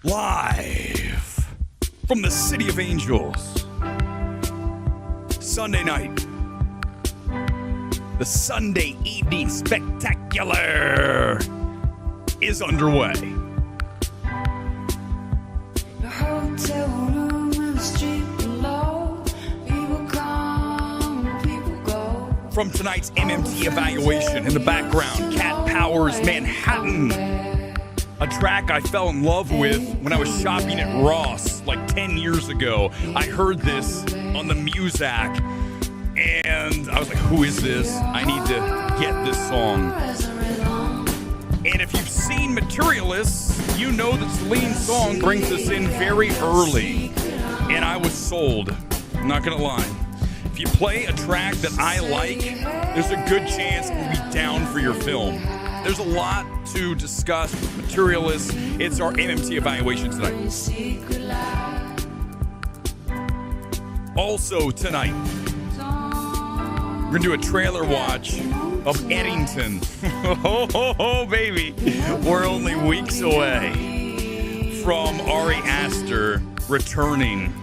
Live from the City of Angels. Sunday night. The Sunday Evening Spectacular is underway. The hotel room and the street below. People come, people go. From tonight's MMT evaluation in the background, Cat Power's Manhattan. A track I fell in love with when I was shopping at Ross like 10 years ago. I heard this on the Muzak, and I was like, who is this? I need to get this song. And if you've seen Materialists, you know that Celine's song brings us in very early. And I was sold. I'm not going to lie. If you play a track that I like, there's a good chance we'll be down for your film. There's a lot to discuss with Materialists. It's our MMT evaluation tonight. Also tonight, we're going to do a trailer watch of Edington. Oh, baby. We're only weeks away from Ari Aster returning.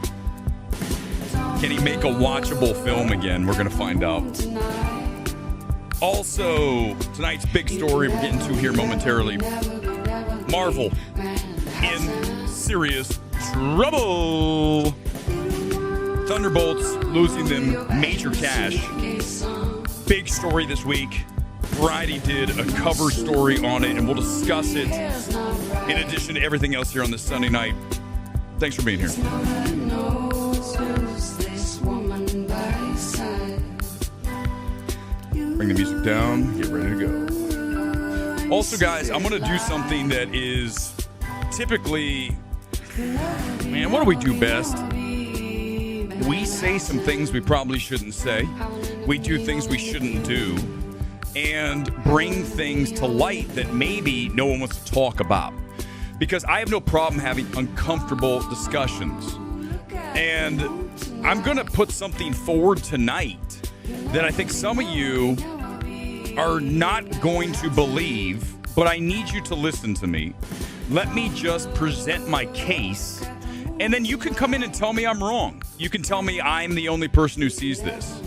Can he make a watchable film again? We're going to find out. Also, tonight's big story we're getting to here momentarily. Marvel in serious trouble. Thunderbolts losing them major cash. Big story this week. Variety did a cover story on it, and we'll discuss it in addition to everything else here on this Sunday night. Thanks for being here. Bring the music down. Get ready to go. Also, guys, I'm going to do something that is typically, man, what do we do best? We say some things we probably shouldn't say. We do things we shouldn't do. And bring things to light that maybe no one wants to talk about. Because I have no problem having uncomfortable discussions. And I'm going to put something forward tonight that I think some of you are not going to believe, but I need you to listen to me. Let me just present my case, and then you can come in and tell me I'm wrong. You can tell me I'm the only person who sees this.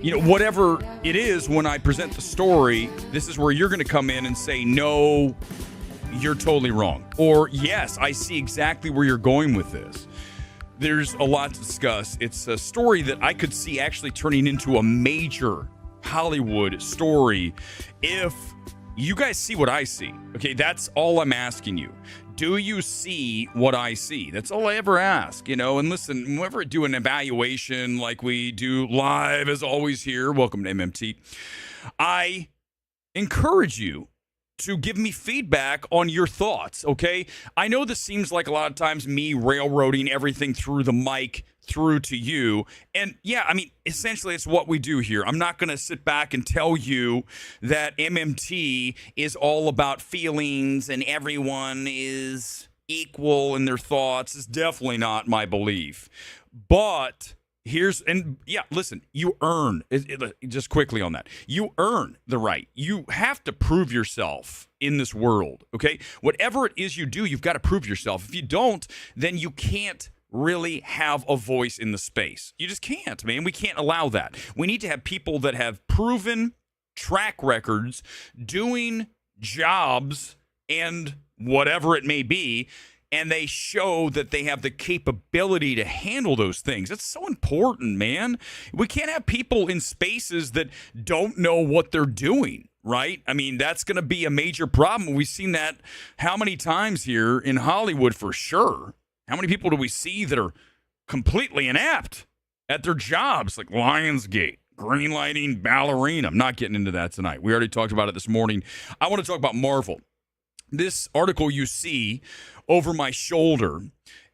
You know, whatever it is, when I present the story, this is where you're going to come in and say, no, you're totally wrong. Or, yes, I see exactly where you're going with this. There's a lot to discuss. It's a story that I could see actually turning into a major Hollywood story if you guys see what I see. Okay, that's all I'm asking you. Do you see what I see? That's all I ever ask, you know. And listen, whenever we do an evaluation like we do live, as always here, welcome to MMT, I encourage you to give me feedback on your thoughts, okay? I know this seems like a lot of times me railroading everything through the mic through to you. And yeah, I mean, essentially it's what we do here. I'm not going to sit back and tell you that MMT is all about feelings and everyone is equal in their thoughts. It's definitely not my belief. But listen, you earn, just quickly on that, you earn the right. You have to prove yourself in this world, okay? Whatever it is you do, you've got to prove yourself. If you don't, then you can't really have a voice in the space. You just can't, man. We can't allow that. We need to have people that have proven track records doing jobs and whatever it may be, and they show that they have the capability to handle those things. It's so important, man. We can't have people in spaces that don't know what they're doing, right? I mean, that's going to be a major problem. We've seen that how many times here in Hollywood for sure. How many people do we see that are completely inept at their jobs, like Lionsgate, greenlighting, ballerina? I'm not getting into that tonight. We already talked about it this morning. I want to talk about Marvel. This article you see over my shoulder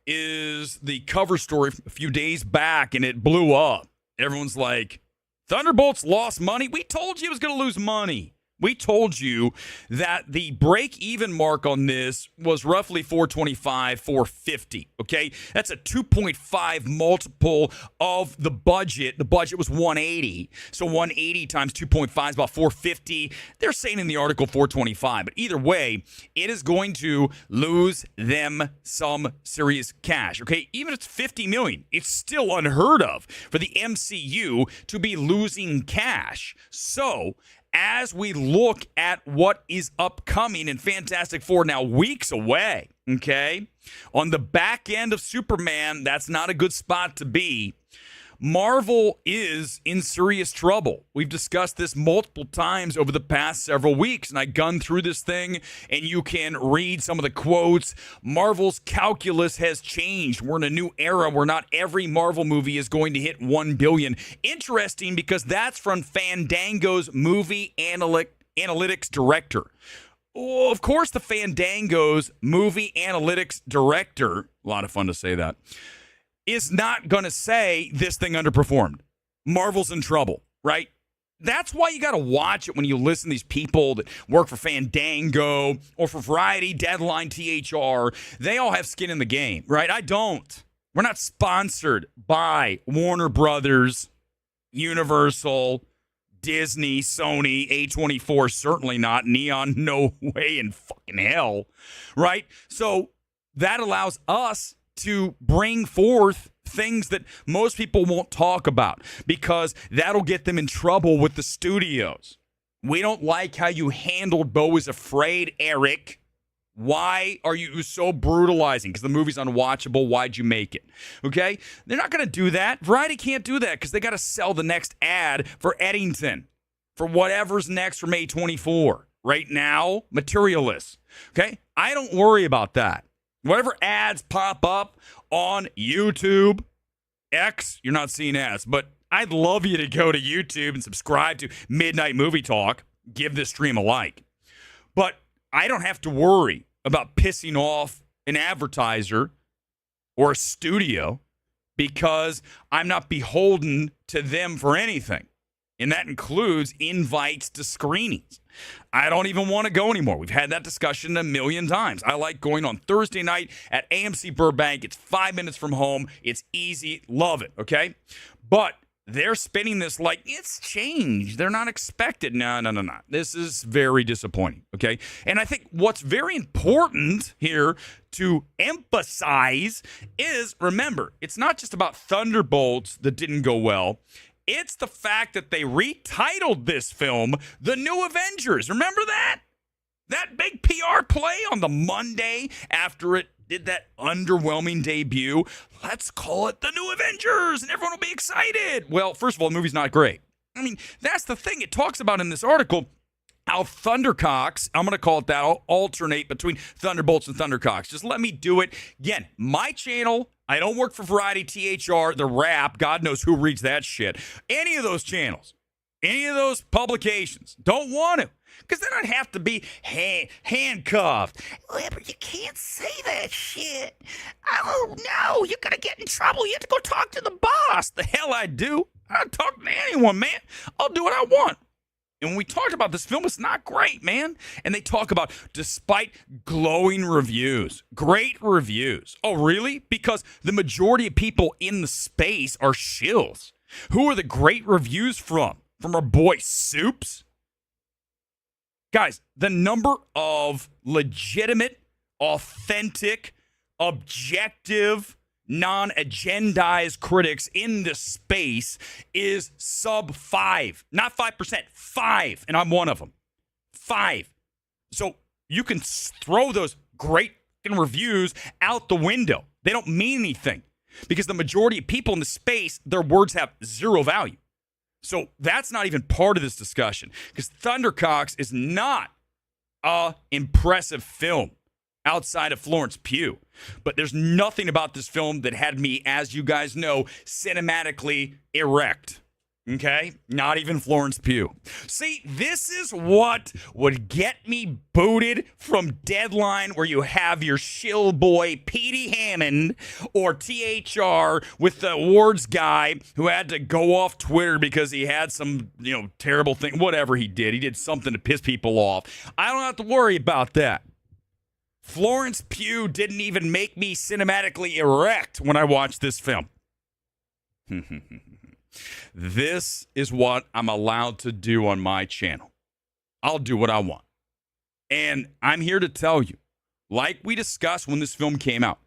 is the cover story a few days back, and it blew up. Everyone's like, Thunderbolts lost money? We told you it was going to lose money. We told you that the break-even mark on this was roughly 425, 450, okay? That's a 2.5 multiple of the budget. The budget was 180. So 180 times 2.5 is about 450. They're saying in the article 425. But either way, it is going to lose them some serious cash, okay? Even if it's $50 million, it's still unheard of for the MCU to be losing cash. So as we look at what is upcoming in Fantastic Four, now weeks away, okay, on the back end of Superman, that's not a good spot to be. Marvel is in serious trouble. We've discussed this multiple times over the past several weeks, and I gunned through this thing, and you can read some of the quotes. Marvel's calculus has changed. We're in a new era where not every Marvel movie is going to hit $1 billion. Interesting, because that's from Fandango's movie analytics director. Oh, of course, the Fandango's movie analytics director, a lot of fun to say that, is not going to say this thing underperformed. Marvel's in trouble, right? That's why you got to watch it when you listen to these people that work for Fandango or for Variety, Deadline, THR. They all have skin in the game, right? I don't. We're not sponsored by Warner Brothers, Universal, Disney, Sony, A24, certainly not. Neon, no way in fucking hell, right? So that allows us to bring forth things that most people won't talk about because that'll get them in trouble with the studios. We don't like how you handled Beau is Afraid, Erick. Why are you so brutalizing? Because the movie's unwatchable. Why'd you make it? Okay? They're not going to do that. Variety can't do that because they got to sell the next ad for Edington, for whatever's next for May 24. Right now, Materialists. Okay? I don't worry about that. Whatever ads pop up on YouTube, X, you're not seeing ads, but I'd love you to go to YouTube and subscribe to Midnight Movie Talk. Give this stream a like. But I don't have to worry about pissing off an advertiser or a studio because I'm not beholden to them for anything. And that includes invites to screenings. I don't even want to go anymore. We've had that discussion a million times. I like going on Thursday night at AMC Burbank. It's 5 minutes from home. It's easy. Love it, okay? But they're spinning this like it's changed. They're not expected. No. This is very disappointing, okay? And I think what's very important here to emphasize is, remember, it's not just about Thunderbolts that didn't go well. It's the fact that they retitled this film The New Avengers. Remember that? That big PR play on the Monday after it did that underwhelming debut. Let's call it The New Avengers, and everyone will be excited. Well, first of all, the movie's not great. I mean, that's the thing. It talks about in this article how Thundercocks, I'm going to call it that, I'll alternate between Thunderbolts and Thundercocks. Just let me do it. Again, my channel, I don't work for Variety, THR, The Wrap. God knows who reads that shit. Any of those channels, any of those publications, don't want to. Because then I'd have to be handcuffed. Well, but you can't say that shit. Oh, no, you're going to get in trouble. You have to go talk to the boss. The hell I do. I don't talk to anyone, man. I'll do what I want. And when we talked about this film, it's not great, man. And they talk about, despite glowing reviews, great reviews. Oh, really? Because the majority of people in the space are shills. Who are the great reviews from? From our boy Soups? Guys, the number of legitimate, authentic, objective, non-agendized critics in this space is sub 5. Not 5%, 5. And I'm one of them. 5. So you can throw those great reviews out the window. They don't mean anything because the majority of people in the space, their words have zero value. So that's not even part of this discussion because Thundercocks is not a impressive film outside of Florence Pugh. But there's nothing about this film that had me, as you guys know, cinematically erect. Okay? Not even Florence Pugh. See, this is what would get me booted from Deadline, where you have your shill boy Petey Hammond or THR with the awards guy who had to go off Twitter because he had some, terrible thing, whatever he did. He did something to piss people off. I don't have to worry about that. Florence Pugh didn't even make me cinematically erect when I watched this film. This is what I'm allowed to do on my channel. I'll do what I want. And I'm here to tell you, like we discussed when this film came out,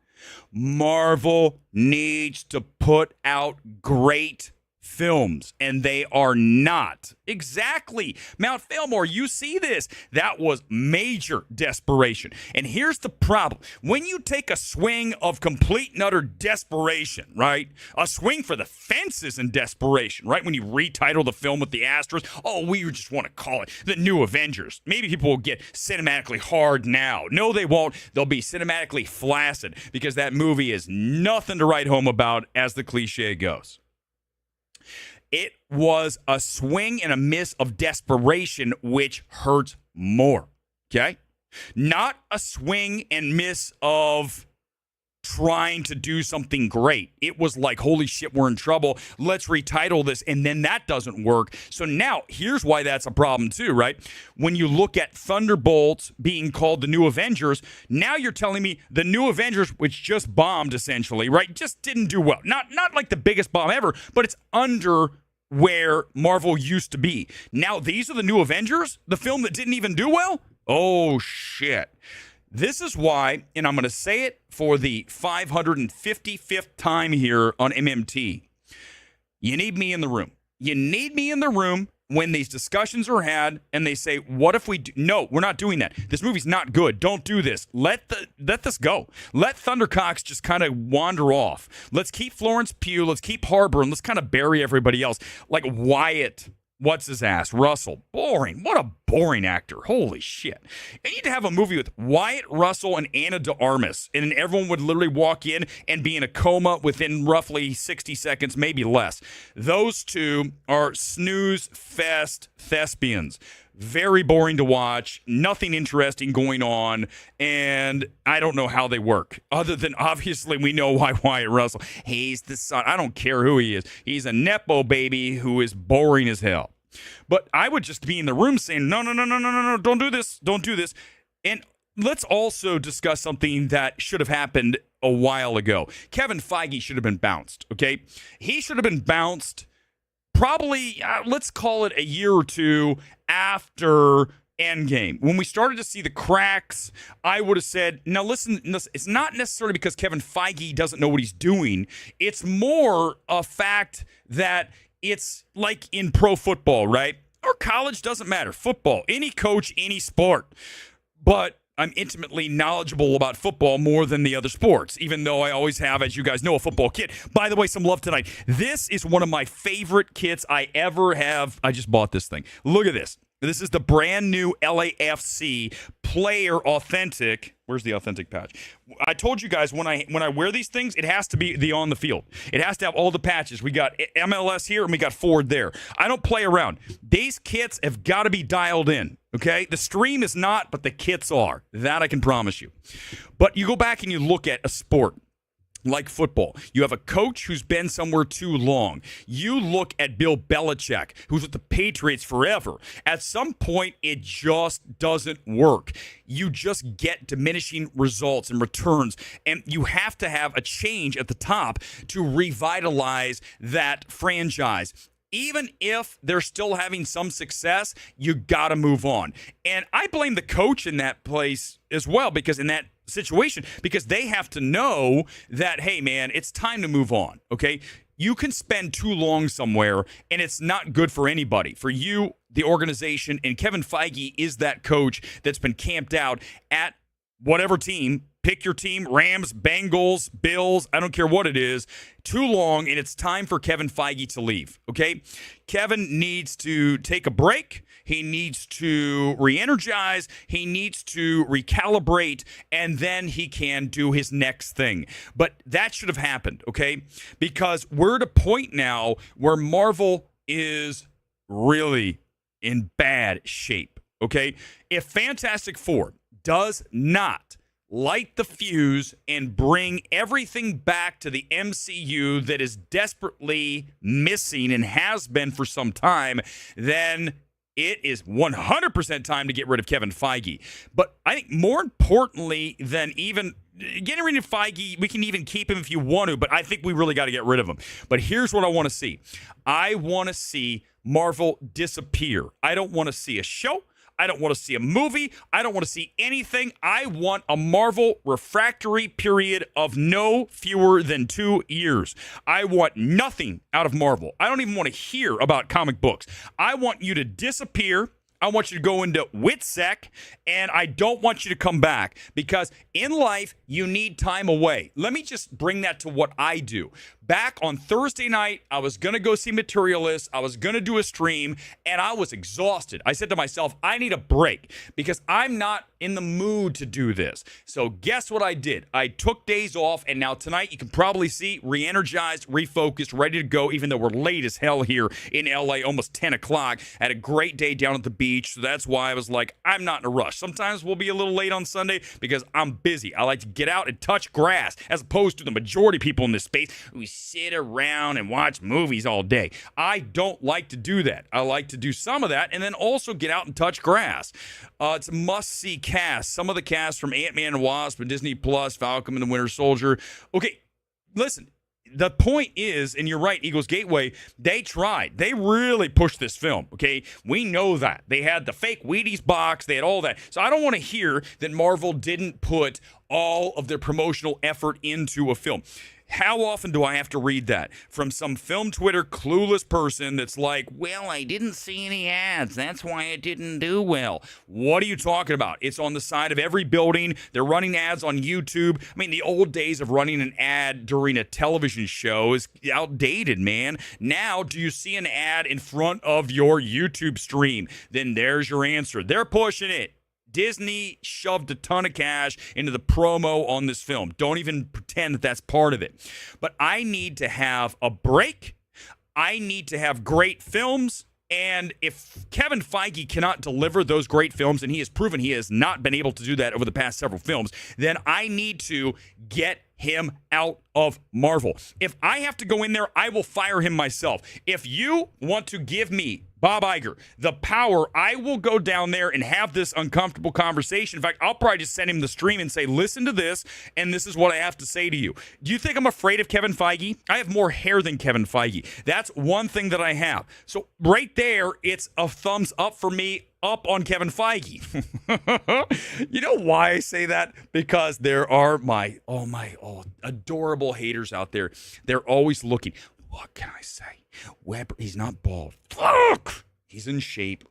Marvel needs to put out great films, and they are not. Exactly. Mount Fillmore, you see this. That was major desperation. And here's the problem. When you take a swing of complete and utter desperation, right? A swing for the fences in desperation, right? When you retitle the film with the asterisk, we just want to call it The New Avengers. Maybe people will get cinematically hard now. No, they won't. They'll be cinematically flaccid because that movie is nothing to write home about, as the cliche goes. It was a swing and a miss of desperation, which hurts more, okay? Not a swing and miss of trying to do something great. It was like, holy shit, we're in trouble. Let's retitle this, and then that doesn't work. So now, here's why that's a problem too, right? When you look at Thunderbolts being called The New Avengers, now you're telling me The New Avengers, which just bombed essentially, right? Just didn't do well. Not like the biggest bomb ever, but it's under where Marvel used to be. Now, these are The New Avengers, the film that didn't even do well? Oh, shit. This is why, and I'm going to say it for the 555th time here on MMT, you need me in the room. You need me in the room when these discussions are had and they say, what if we do? No, we're not doing that. This movie's not good. Don't do this. Let this go. Let Thundercocks just kind of wander off. Let's keep Florence Pugh. Let's keep Harbor, and let's kind of bury everybody else. Like Wyatt, what's his ass? Russell. Boring. What a boring actor. Holy shit. You need to have a movie with Wyatt Russell and Ana de Armas, and then everyone would literally walk in and be in a coma within roughly 60 seconds, maybe less. Those two are snooze fest thespians. Very boring to watch, nothing interesting going on, and I don't know how they work. Other than, obviously, we know why Wyatt Russell, he's the son. I don't care who he is. He's a Nepo baby who is boring as hell. But I would just be in the room saying, no, don't do this. And let's also discuss something that should have happened a while ago. Kevin Feige should have been bounced, okay? He should have been bounced probably, let's call it a year or two after Endgame. When we started to see the cracks, I would have said, now listen, it's not necessarily because Kevin Feige doesn't know what he's doing. It's more a fact that it's like in pro football, right? Or college, doesn't matter. Football, any coach, any sport. But I'm intimately knowledgeable about football more than the other sports, even though I always have, as you guys know, a football kit. By the way, some love tonight. This is one of my favorite kits I ever have. I just bought this thing. Look at this. This is the brand new LAFC Player Authentic. Where's the authentic patch? I told you guys when I wear these things, it has to be the on the field. It has to have all the patches. We got MLS here and we got Ford there. I don't play around. These kits have got to be dialed in, okay? The stream is not, but the kits are. That I can promise you. But you go back and you look at a sport like football. You have a coach who's been somewhere too long. You look at Bill Belichick, who's with the Patriots forever. At some point, it just doesn't work. You just get diminishing results and returns, and you have to have a change at the top to revitalize that franchise. Even if they're still having some success, you got to move on. And I blame the coach in that place as well, because in that situation, because they have to know that, hey, man, it's time to move on, okay? You can spend too long somewhere, and it's not good for anybody. For you, the organization, and Kevin Feige is that coach that's been camped out at whatever team. Pick your team, Rams, Bengals, Bills, I don't care what it is, too long, and it's time for Kevin Feige to leave, okay? Kevin needs to take a break. He needs to re-energize. He needs to recalibrate, and then he can do his next thing. But that should have happened, okay? Because we're at a point now where Marvel is really in bad shape, okay? If Fantastic Four does not light the fuse and bring everything back to the MCU that is desperately missing and has been for some time, then it is 100% time to get rid of Kevin Feige. But I think more importantly than even getting rid of Feige, we can even keep him if you want to, but I think we really got to get rid of him. But here's what I want to see. I want to see Marvel disappear. I don't want to see a show. I don't want to see a movie. I don't want to see anything. I want a Marvel refractory period of no fewer than 2 years. I want nothing out of Marvel. I don't even want to hear about comic books. I want you to disappear. I want you to go into WITSEC, and I don't want you to come back because in life, you need time away. Let me just bring that to what I do. Back on Thursday night, I was going to go see Materialists. I was going to do a stream, and I was exhausted. I said to myself, I need a break because I'm not in the mood to do this. So guess what I did? I took days off, and now tonight, you can probably see re-energized, refocused, ready to go, even though we're late as hell here in LA, almost 10 o'clock. I had a great day down at the beach, so that's why I was like, I'm not in a rush. Sometimes we'll be a little late on Sunday because I'm busy. I like to get out and touch grass as opposed to the majority of people in this space who sit around and watch movies all day. I don't like to do that. I like to do some of that and then also get out and touch grass. It's a must-see cast. Some of the cast from Ant-Man and Wasp and Disney Plus, Falcon and the Winter Soldier. Okay, listen. The point is, and you're right, Eagles Gateway, they tried. They really pushed this film, okay? We know that. They had the fake Wheaties box. They had all that. So I don't want to hear that Marvel didn't put all of their promotional effort into a film. How often do I have to read that from some film Twitter clueless person that's like, well, I didn't see any ads. That's why it didn't do well. What are you talking about? It's on the side of every building. They're running ads on YouTube. I mean, the old days of running an ad during a television show is outdated, man. Now, do you see an ad in front of your YouTube stream? Then there's your answer. They're pushing it. Disney shoved a ton of cash into the promo on this film. Don't even pretend that that's part of it. But I need to have a break. I need to have great films. And if Kevin Feige cannot deliver those great films, and he has proven he has not been able to do that over the past several films, then I need to get him out of Marvel. If I have to go in there, I will fire him myself. If you want to give me, Bob Iger, the power, I will go down there and have this uncomfortable conversation. In fact, I'll probably just send him the stream and say, listen to this, and this is what I have to say to you. Do you think I'm afraid of Kevin Feige? I have more hair than Kevin Feige. That's one thing that I have. So right there, it's a thumbs up for me. Up on Kevin Feige. You know why I say that? Because there are my adorable haters out there. They're always looking. What can I say? Weber, he's not bald. Fuck! He's in shape.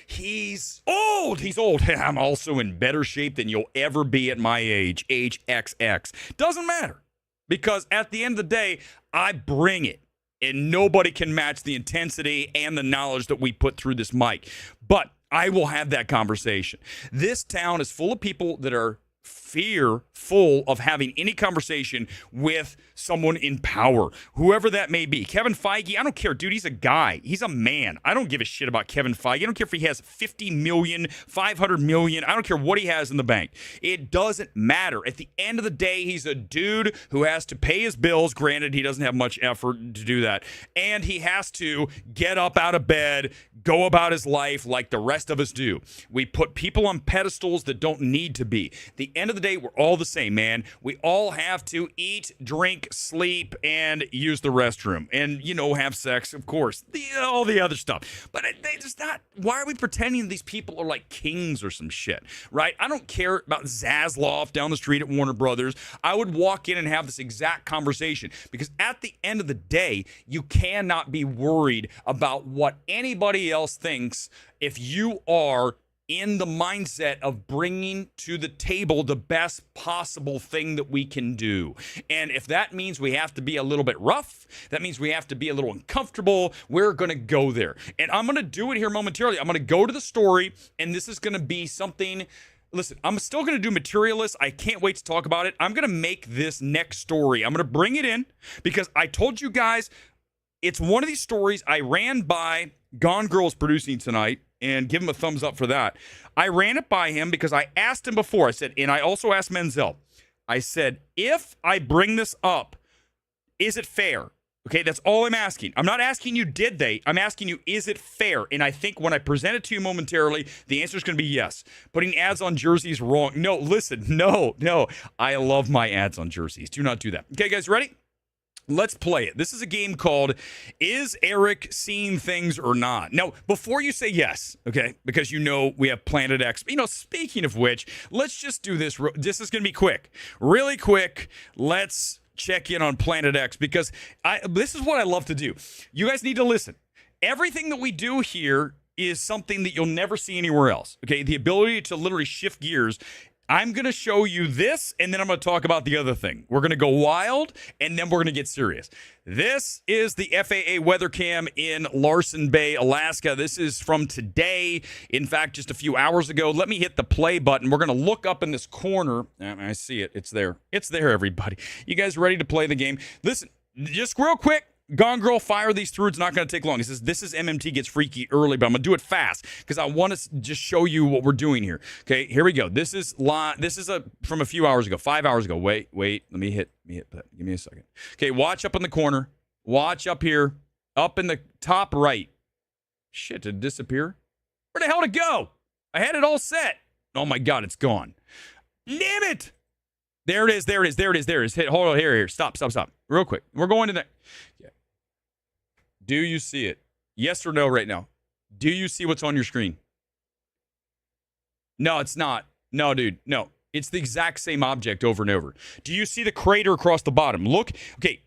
He's old. He's old. I'm also in better shape than you'll ever be at my age. Age XX. Doesn't matter. Because at the end of the day, I bring it. And nobody can match the intensity and the knowledge that we put through this mic. But I will have that conversation. This town is full of people that are fearful of having any conversation with someone in power, whoever that may be. Kevin Feige, I don't care, dude. He's a guy. He's a man. I don't give a shit about Kevin Feige. I don't care if he has 50 million, 500 million. I don't care what he has in the bank. It doesn't matter. At the end of the day, he's a dude who has to pay his bills. Granted, he doesn't have much effort to do that. And he has to get up out of bed, go about his life like the rest of us do. We put people on pedestals that don't need to be. At the end of the day, we're all the same, man. We all have to eat, drink, sleep, and use the restroom. And, have sex, of course. All the other stuff. But they just not, why are we pretending these people are like kings or some shit, right? I don't care about Zaslav down the street at Warner Brothers. I would walk in and have this exact conversation because at the end of the day, you cannot be worried about what anybody else thinks if you are in the mindset of bringing to the table the best possible thing that we can do. And if that means we have to be a little bit rough, that means we have to be a little uncomfortable, we're going to go there. And I'm going to do it here momentarily. I'm going to go to the story, and this is going to be something. Listen, I'm still going to do Materialists. I can't wait to talk about it. I'm going to make this next story. I'm going to bring it in because I told you guys it's one of these stories I ran by Gone Girl's producing tonight, and give him a thumbs up for that. I ran it by him because I asked him before. I said, and I also asked Menzel. I said, if I bring this up, is it fair? Okay, that's all I'm asking. I'm not asking you, did they? I'm asking you, is it fair? And I think when I present it to you momentarily, the answer is going to be yes. Putting ads on jerseys wrong. No, listen, no. I love my ads on jerseys. Do not do that. Okay, guys, ready? Let's play it. This is a game called Is Erick Seeing Things or Not? Now, before you say yes, okay, because you know we have Planet X. You know, speaking of which, let's just do this. This is going to be quick. Really quick. Let's check in on Planet X because this is what I love to do. You guys need to listen. Everything that we do here is something that you'll never see anywhere else, okay? The ability to literally shift gears. I'm going to show you this, and then I'm going to talk about the other thing. We're going to go wild, and then we're going to get serious. This is the FAA weather cam in Larsen Bay, Alaska. This is from today. In fact, just a few hours ago. Let me hit the play button. We're going to look up in this corner. I see it. It's there. It's there, everybody. You guys ready to play the game? Listen, just real quick. Gone Girl, fire these through. It's not going to take long. He says, this is MMT gets freaky early, but I'm going to do it fast because I want to just show you what we're doing here. Okay, here we go. This is from a few hours ago, 5 hours ago. Wait. Let me hit that. Give me a second. Okay, watch up in the corner. Watch up here. Up in the top right. Shit, did it disappear? Where the hell did it go? I had it all set. Oh, my God, it's gone. Damn it. There it is. Hold on, here. Stop. Real quick. We're going to the... Yeah. Do you see it? Yes or no right now? Do you see what's on your screen? No, it's not. No, dude. No. It's the exact same object over and over. Do you see the crater across the bottom? Look. Okay.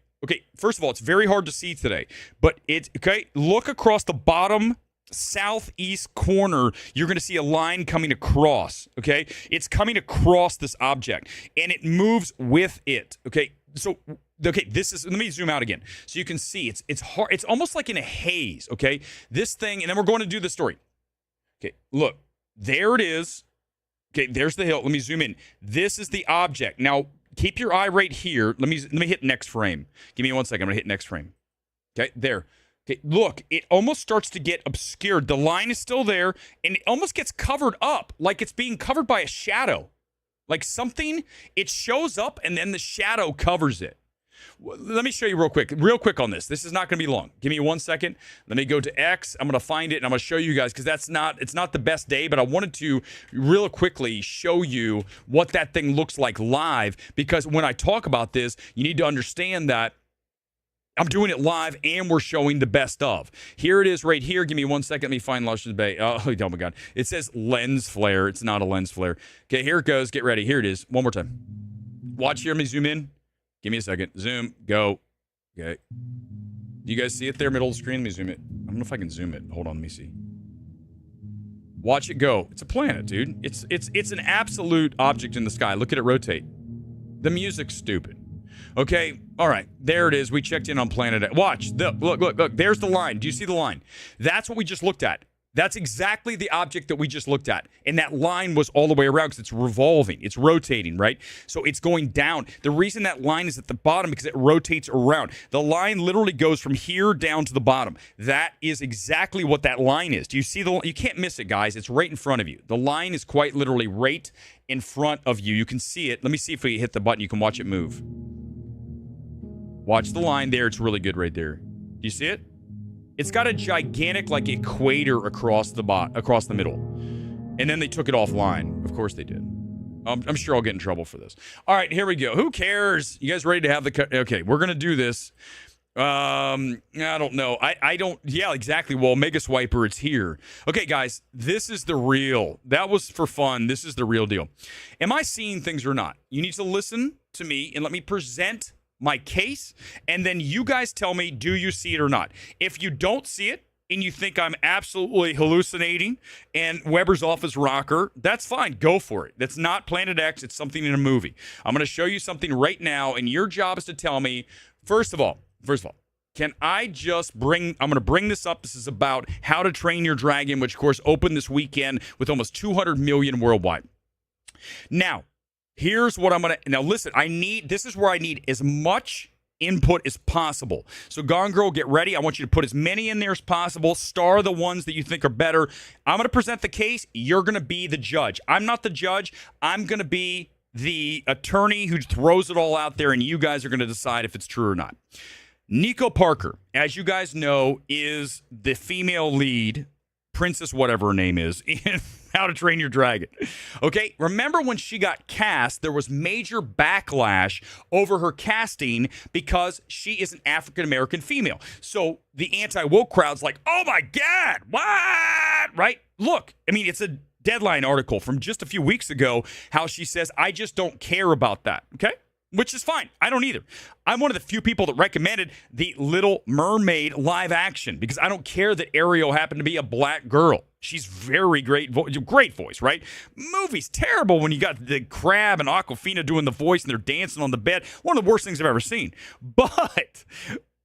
First of all, it's very hard to see today. But it's... Okay. Look across the bottom southeast corner. You're going to see a line coming across. Okay. It's coming across this object. And it moves with it. Okay. So... Okay, this is, let me zoom out again. So you can see it's hard. It's almost like in a haze, okay? This thing, and then we're going to do the story. Okay, look, there it is. Okay, there's the hill. Let me zoom in. This is the object. Now, keep your eye right here. Let me hit next frame. Give me 1 second. I'm going to hit next frame. Okay, there. Okay, look, it almost starts to get obscured. The line is still there, and it almost gets covered up, like it's being covered by a shadow. Like something, it shows up, and then the shadow covers it. Let me show you real quick on this. This is not going to be long. Give me 1 second. Let me go to X. I'm going to find it, and I'm going to show you guys because it's not the best day, but I wanted to real quickly show you what that thing looks like live because when I talk about this, you need to understand that I'm doing it live, and we're showing the best of. Here it is right here. Give me 1 second. Let me find Larsen Bay. Oh, my God. It says lens flare. It's not a lens flare. Okay, here it goes. Get ready. Here it is. One more time. Watch here. Let me zoom in. Give me a second. Zoom. Go. Okay. Do you guys see it there, middle of the screen? Let me zoom it. I don't know if I can zoom it. Hold on. Let me see. Watch it go. It's a planet, dude. It's an absolute object in the sky. Look at it rotate. The music's stupid. Okay. All right. There it is. We checked in on Planet X. Watch. Look. There's the line. Do you see the line? That's what we just looked at. That's exactly the object that we just looked at. And that line was all the way around because it's revolving. It's rotating, right? So it's going down. The reason that line is at the bottom because it rotates around. The line literally goes from here down to the bottom. That is exactly what that line is. Do you see the line? You can't miss it, guys. It's right in front of you. The line is quite literally right in front of you. You can see it. Let me see if we hit the button. You can watch it move. Watch the line there. It's really good right there. Do you see it? It's got a gigantic, like, equator across the middle. And then they took it offline. Of course they did. I'm sure I'll get in trouble for this. All right, here we go. Who cares? You guys ready to have the... Okay, we're going to do this. I don't know. I don't... Yeah, exactly. Well, Mega Swiper, it's here. Okay, guys, this is the real... That was for fun. This is the real deal. Am I seeing things or not? You need to listen to me and let me present my case, and then you guys tell me, do you see it or not? If you don't see it, and you think I'm absolutely hallucinating and Weber's Office Rocker, that's fine. Go for it. That's not Planet X. It's something in a movie. I'm going to show you something right now, and your job is to tell me, first of all, can I just I'm going to bring this up. This is about How to Train Your Dragon, which, of course, opened this weekend with almost 200 million worldwide. Now, here's what I'm going to... Now, listen, this is where I need as much input as possible. So Gone Girl, get ready. I want you to put as many in there as possible. Star the ones that you think are better. I'm going to present the case. You're going to be the judge. I'm not the judge. I'm going to be the attorney who throws it all out there, and you guys are going to decide if it's true or not. Nico Parker, as you guys know, is the female lead, Princess whatever her name is, in How to Train Your Dragon. Okay, remember when she got cast, there was major backlash over her casting because she is an African-American female. So the anti-woke crowd's like, oh my God, what? Right? Look, I mean, it's a Deadline article from just a few weeks ago, how she says, I just don't care about that, okay? Which is fine. I don't either. I'm one of the few people that recommended the Little Mermaid live action because I don't care that Ariel happened to be a black girl. She's very great voice, right? Movie's terrible when you got the Crab and Aquafina doing the voice and they're dancing on the bed. One of the worst things I've ever seen. But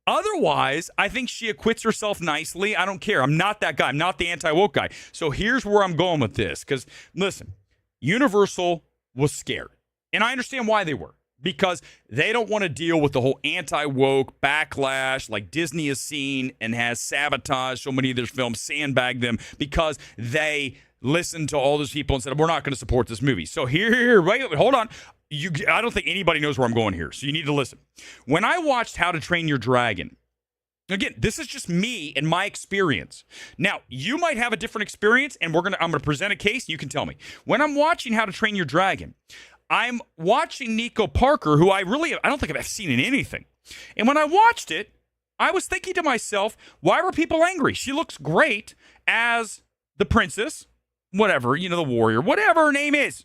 otherwise, I think she acquits herself nicely. I don't care. I'm not that guy. I'm not the anti-woke guy. So here's where I'm going with this. Because, listen, Universal was scared. And I understand why they were. Because they don't want to deal with the whole anti-woke backlash like Disney has seen and has sabotaged so many of their films, sandbagged them because they listened to all those people and said, we're not going to support this movie. So here, wait, hold on. I don't think anybody knows where I'm going here, so you need to listen. When I watched How to Train Your Dragon, again, this is just me and my experience. Now, you might have a different experience, and I'm going to present a case, and you can tell me. When I'm watching How to Train Your Dragon, I'm watching Nico Parker, who I don't think I've seen in anything. And when I watched it, I was thinking to myself, why were people angry? She looks great as the princess, whatever, the warrior, whatever her name is.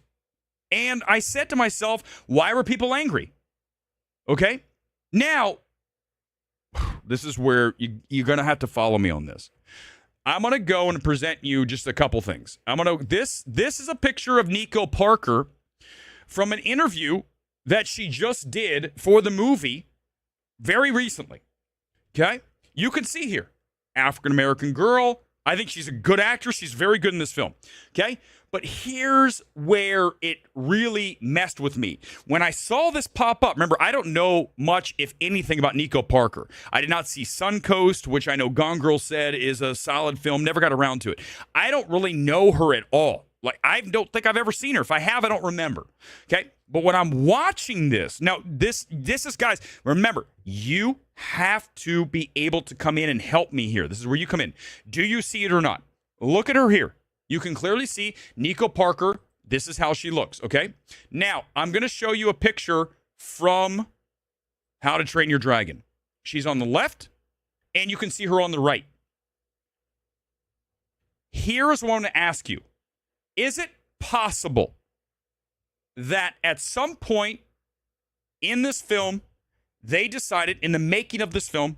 And I said to myself, why were people angry? Okay? Now, this is where you're going to have to follow me on this. I'm going to go and present you just a couple things. This is a picture of Nico Parker from an interview that she just did for the movie very recently. Okay? You can see here, African-American girl. I think she's a good actress. She's very good in this film. Okay? But here's where it really messed with me. When I saw this pop up, remember, I don't know much, if anything, about Nico Parker. I did not see Suncoast, which I know Gone Girl said is a solid film. Never got around to it. I don't really know her at all. Like, I don't think I've ever seen her. If I have, I don't remember. Okay? But when I'm watching this, now, this is, guys, remember, you have to be able to come in and help me here. This is where you come in. Do you see it or not? Look at her here. You can clearly see Nico Parker. This is how she looks, okay? Now, I'm going to show you a picture from How to Train Your Dragon. She's on the left, and you can see her on the right. Here's what I want to ask you. Is it possible that at some point in this film, they decided, in the making of this film,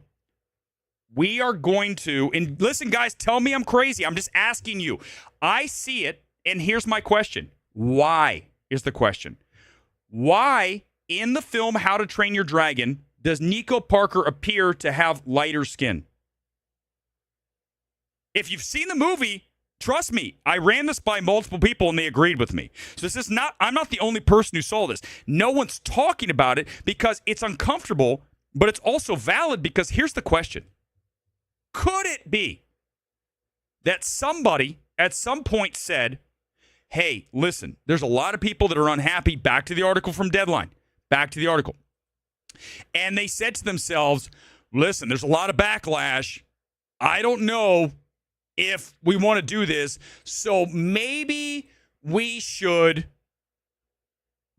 we are going to, and listen, guys, tell me I'm crazy. I'm just asking you. I see it, and here's my question. Why is the question. Why, in the film How to Train Your Dragon, does Nico Parker appear to have lighter skin? If you've seen the movie, trust me, I ran this by multiple people and they agreed with me. So I'm not the only person who saw this. No one's talking about it because it's uncomfortable, but it's also valid because here's the question. Could it be that somebody at some point said, hey, listen, there's a lot of people that are unhappy. Back to the article from Deadline. Back to the article. And they said to themselves, listen, there's a lot of backlash. I don't know if we want to do this, so maybe we should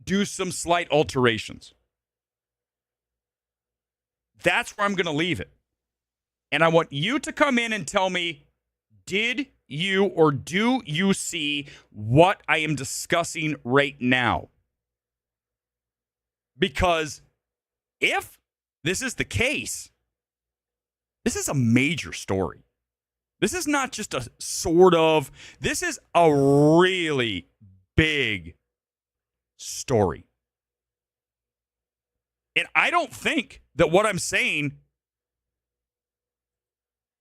do some slight alterations. That's where I'm going to leave it. And I want you to come in and tell me, did you or do you see what I am discussing right now? Because if this is the case, this is a major story. This is not just a sort of, this is a really big story. And I don't think that what I'm saying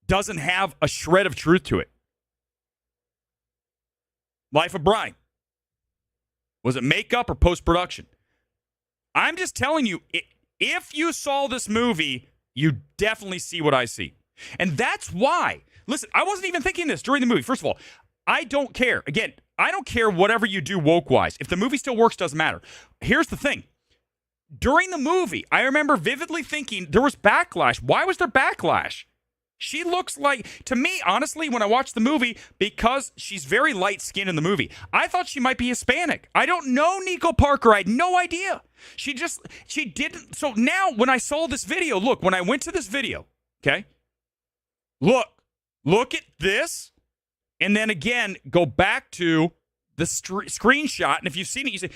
doesn't have a shred of truth to it. Life of Brian. Was it makeup or post-production? I'm just telling you, If you saw this movie, you definitely see what I see. And that's why, listen, I wasn't even thinking this during the movie. First of all, I don't care. Again, I don't care whatever you do woke-wise. If the movie still works, doesn't matter. Here's the thing. During the movie, I remember vividly thinking there was backlash. Why was there backlash? She looks like, to me, honestly, when I watched the movie, because she's very light-skinned in the movie, I thought she might be Hispanic. I don't know Nico Parker. I had no idea. She didn't. So now when I saw this video, look, when I went to this video, okay, look at this, and then again, go back to the screenshot, and if you've seen it, you say,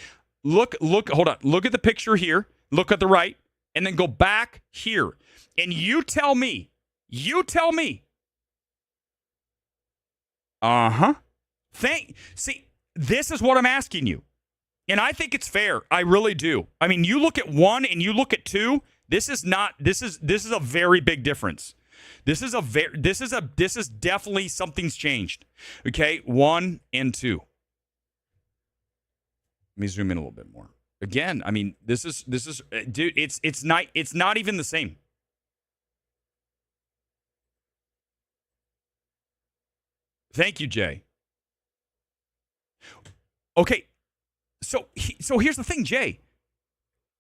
look, hold on, look at the picture here, look at the right, and then go back here, and you tell me, see, this is what I'm asking you. And I think it's fair. I really do. I mean, you look at 1 and you look at 2, this is a very big difference. This is definitely something's changed. Okay? 1 and 2. Let me zoom in a little bit more. Again, I mean, this is dude, it's not even the same. Thank you, Jay. Okay, so here's the thing, Jay.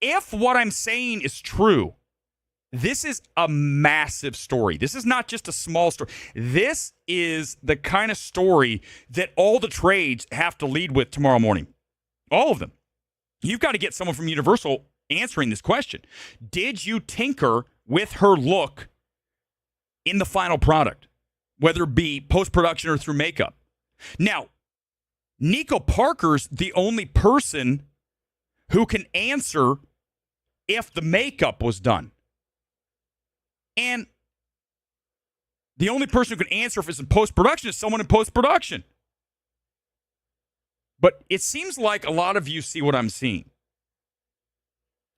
If what I'm saying is true, this is a massive story. This is not just a small story. This is the kind of story that all the trades have to lead with tomorrow morning. All of them. You've got to get someone from Universal answering this question. Did you tinker with her look in the final product? Whether it be post-production or through makeup. Now, Nico Parker's the only person who can answer if the makeup was done. And the only person who can answer if it's in post-production is someone in post-production. But it seems like a lot of you see what I'm seeing.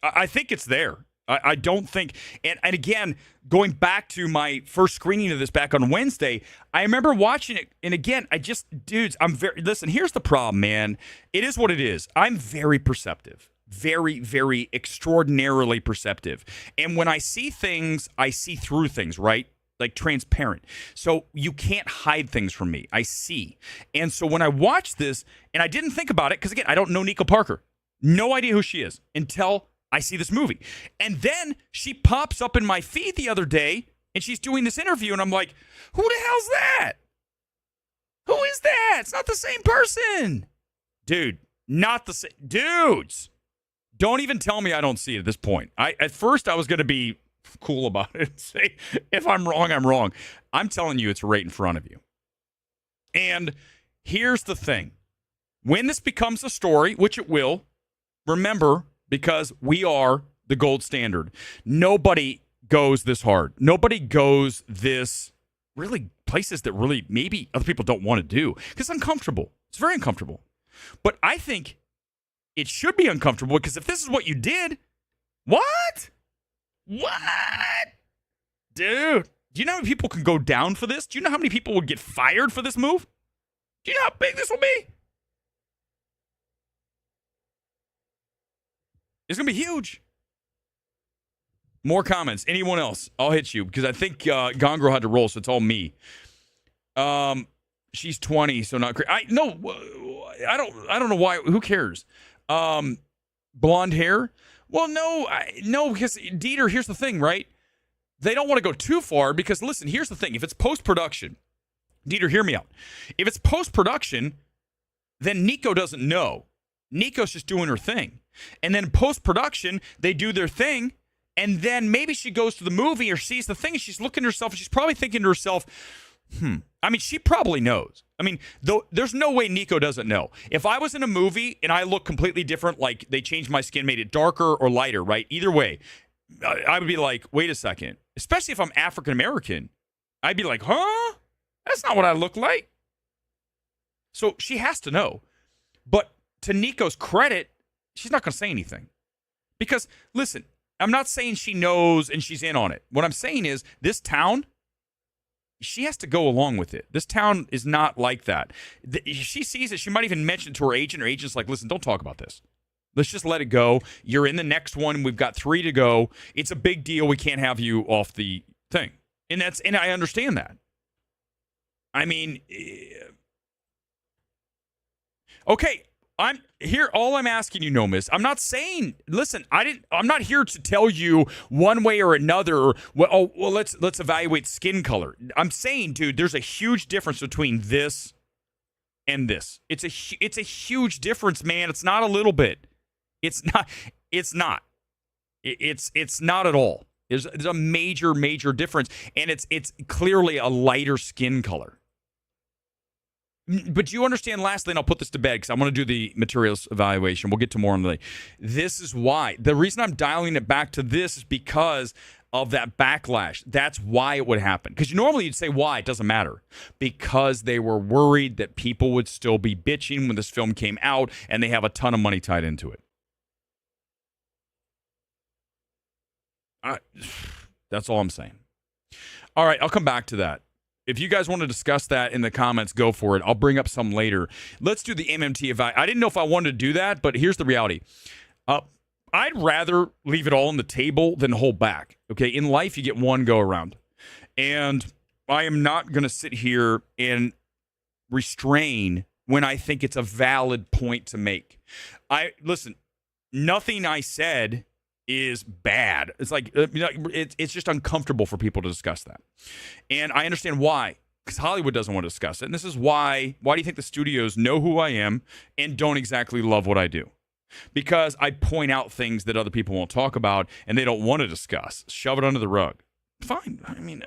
I think it's there. I don't think, and again, going back to my first screening of this back on Wednesday, I remember watching it, and again, listen, here's the problem, man. It is what it is. I'm very perceptive. Very, very extraordinarily perceptive. And when I see things, I see through things, right? Like transparent. So you can't hide things from me. I see. And so when I watched this, and I didn't think about it, because again, I don't know Nico Parker. No idea who she is until I see this movie. And then she pops up in my feed the other day, and she's doing this interview, and I'm like, who the hell's that? Who is that? It's not the same person. Dude, not the same. Dudes, don't even tell me I don't see it at this point. At first, I was going to be cool about it and say, if I'm wrong, I'm wrong. I'm telling you, it's right in front of you. And here's the thing. When this becomes a story, which it will, remember, because we are the gold standard. Nobody goes this hard. Nobody goes this really places that really maybe other people don't want to do because it's uncomfortable. It's very uncomfortable. But I think it should be uncomfortable because if this is what you did, what? Dude, do you know how many people can go down for this? Do you know how many people would get fired for this move? Do you know how big this will be? It's going to be huge. More comments. Anyone else? I'll hit you because I think Gone Girl had to roll, so it's all me. She's 20, so not crazy. I don't know why. Who cares? Blonde hair? Well, no, because Dieter, here's the thing, right? They don't want to go too far because, listen, here's the thing. If it's post-production, Dieter, hear me out. If it's post-production, then Nico doesn't know. Nico's just doing her thing. And then post-production, they do their thing, and then maybe she goes to the movie or sees the thing, and she's looking at herself, and she's probably thinking to herself, I mean, she probably knows. I mean, though, there's no way Nico doesn't know. If I was in a movie and I look completely different, like they changed my skin, made it darker or lighter, right? Either way, I would be like, wait a second. Especially if I'm African-American. I'd be like, huh? That's not what I look like. So she has to know. But to Nico's credit, she's not going to say anything. Because, listen, I'm not saying she knows and she's in on it. What I'm saying is this town, she has to go along with it. This town is not like that. She sees it. She might even mention it to her agent. Her agent's like, listen, don't talk about this. Let's just let it go. You're in the next one. We've got 3 to go. It's a big deal. We can't have you off the thing. And I understand that. I mean, okay, I'm here. All I'm asking you, Nomis, I'm not saying, listen, I'm not here to tell you one way or another. Well, let's evaluate skin color. I'm saying, dude, there's a huge difference between this and this. It's a huge difference, man. It's not a little bit. It's not. It's not at all. There's a major difference, and it's clearly a lighter skin color. But you understand, lastly, and I'll put this to bed because I want to do the materials evaluation. We'll get to more on the. This is why. The reason I'm dialing it back to this is because of that backlash. That's why it would happen. Because normally you'd say why. It doesn't matter. Because they were worried that people would still be bitching when this film came out, and they have a ton of money tied into it. That's all I'm saying. All right, I'll come back to that. If you guys want to discuss that in the comments, go for it. I'll bring up some later. Let's do the MMT evaluation. I didn't know if I wanted to do that, but here's the reality. I'd rather leave it all on the table than hold back. Okay, in life, you get one go around. And I am not going to sit here and restrain when I think it's a valid point to make. Listen, nothing I said is bad. It's like it's just uncomfortable for people to discuss that, and I understand why, because Hollywood doesn't want to discuss it. And this is why do you think the studios know who I am and don't exactly love what I do? Because I point out things that other people won't talk about and they don't want to discuss. Shove it under the rug. Fine. I mean,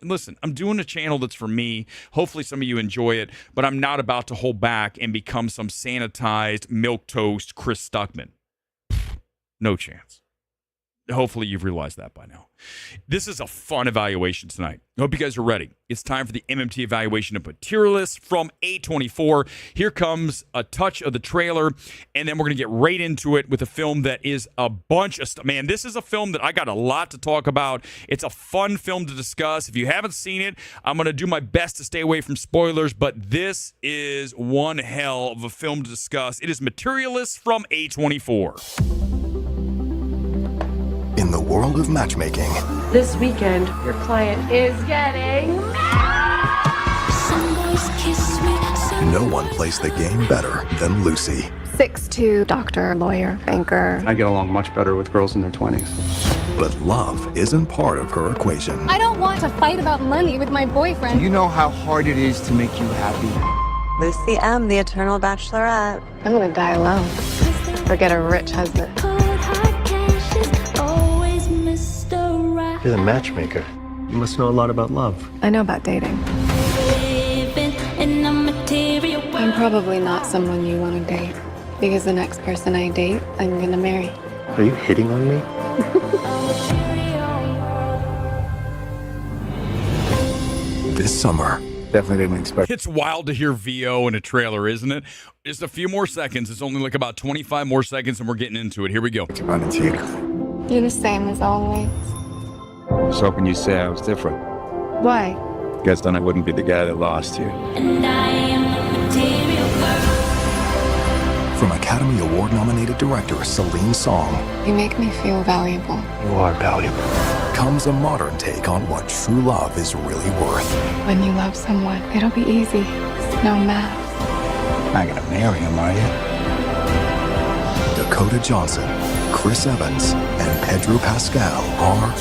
listen, I'm doing a channel that's for me. Hopefully some of you enjoy it, but I'm not about to hold back and become some sanitized milquetoast Chris Stuckman. No chance. Hopefully you've realized that by now. This is a fun evaluation tonight. I hope you guys are ready. It's time for the MMT evaluation of Materialists from A24. Here comes a touch of the trailer, and then we're going to get right into it with a film that is a bunch of stuff. Man, this is a film that I got a lot to talk about. It's a fun film to discuss. If you haven't seen it, I'm going to do my best to stay away from spoilers, but this is one hell of a film to discuss. It is Materialists from A24. In the world of matchmaking, This weekend, your client is getting no one plays the game better than Lucy. 6'2", doctor, lawyer, banker. I get along much better with girls in their 20s. But love isn't part of her equation. I don't want to fight about money with my boyfriend. You know how hard it is to make you happy. Lucy M., the eternal bachelorette. I'm gonna die alone. Or get a rich husband. You're the matchmaker. You must know a lot about love. I know about dating. I'm probably not someone you want to date. Because the next person I date, I'm gonna marry. Are you hitting on me? This summer, Definitely didn't expect. It's wild to hear VO in a trailer, isn't it? Just a few more seconds. It's only like about 25 more seconds, and we're getting into it. Here we go. Run into you. You're the same as always. I was hoping you'd say I was different. Why? Guess then I wouldn't be the guy that lost you. from Academy Award nominated director Celine Song, You make me feel valuable. You are valuable. comes a modern take on what true love is really worth. When you love someone, it'll be easy. No math. Not gonna marry him, are you? Dakota Johnson, Chris Evans, and Pedro Pascal are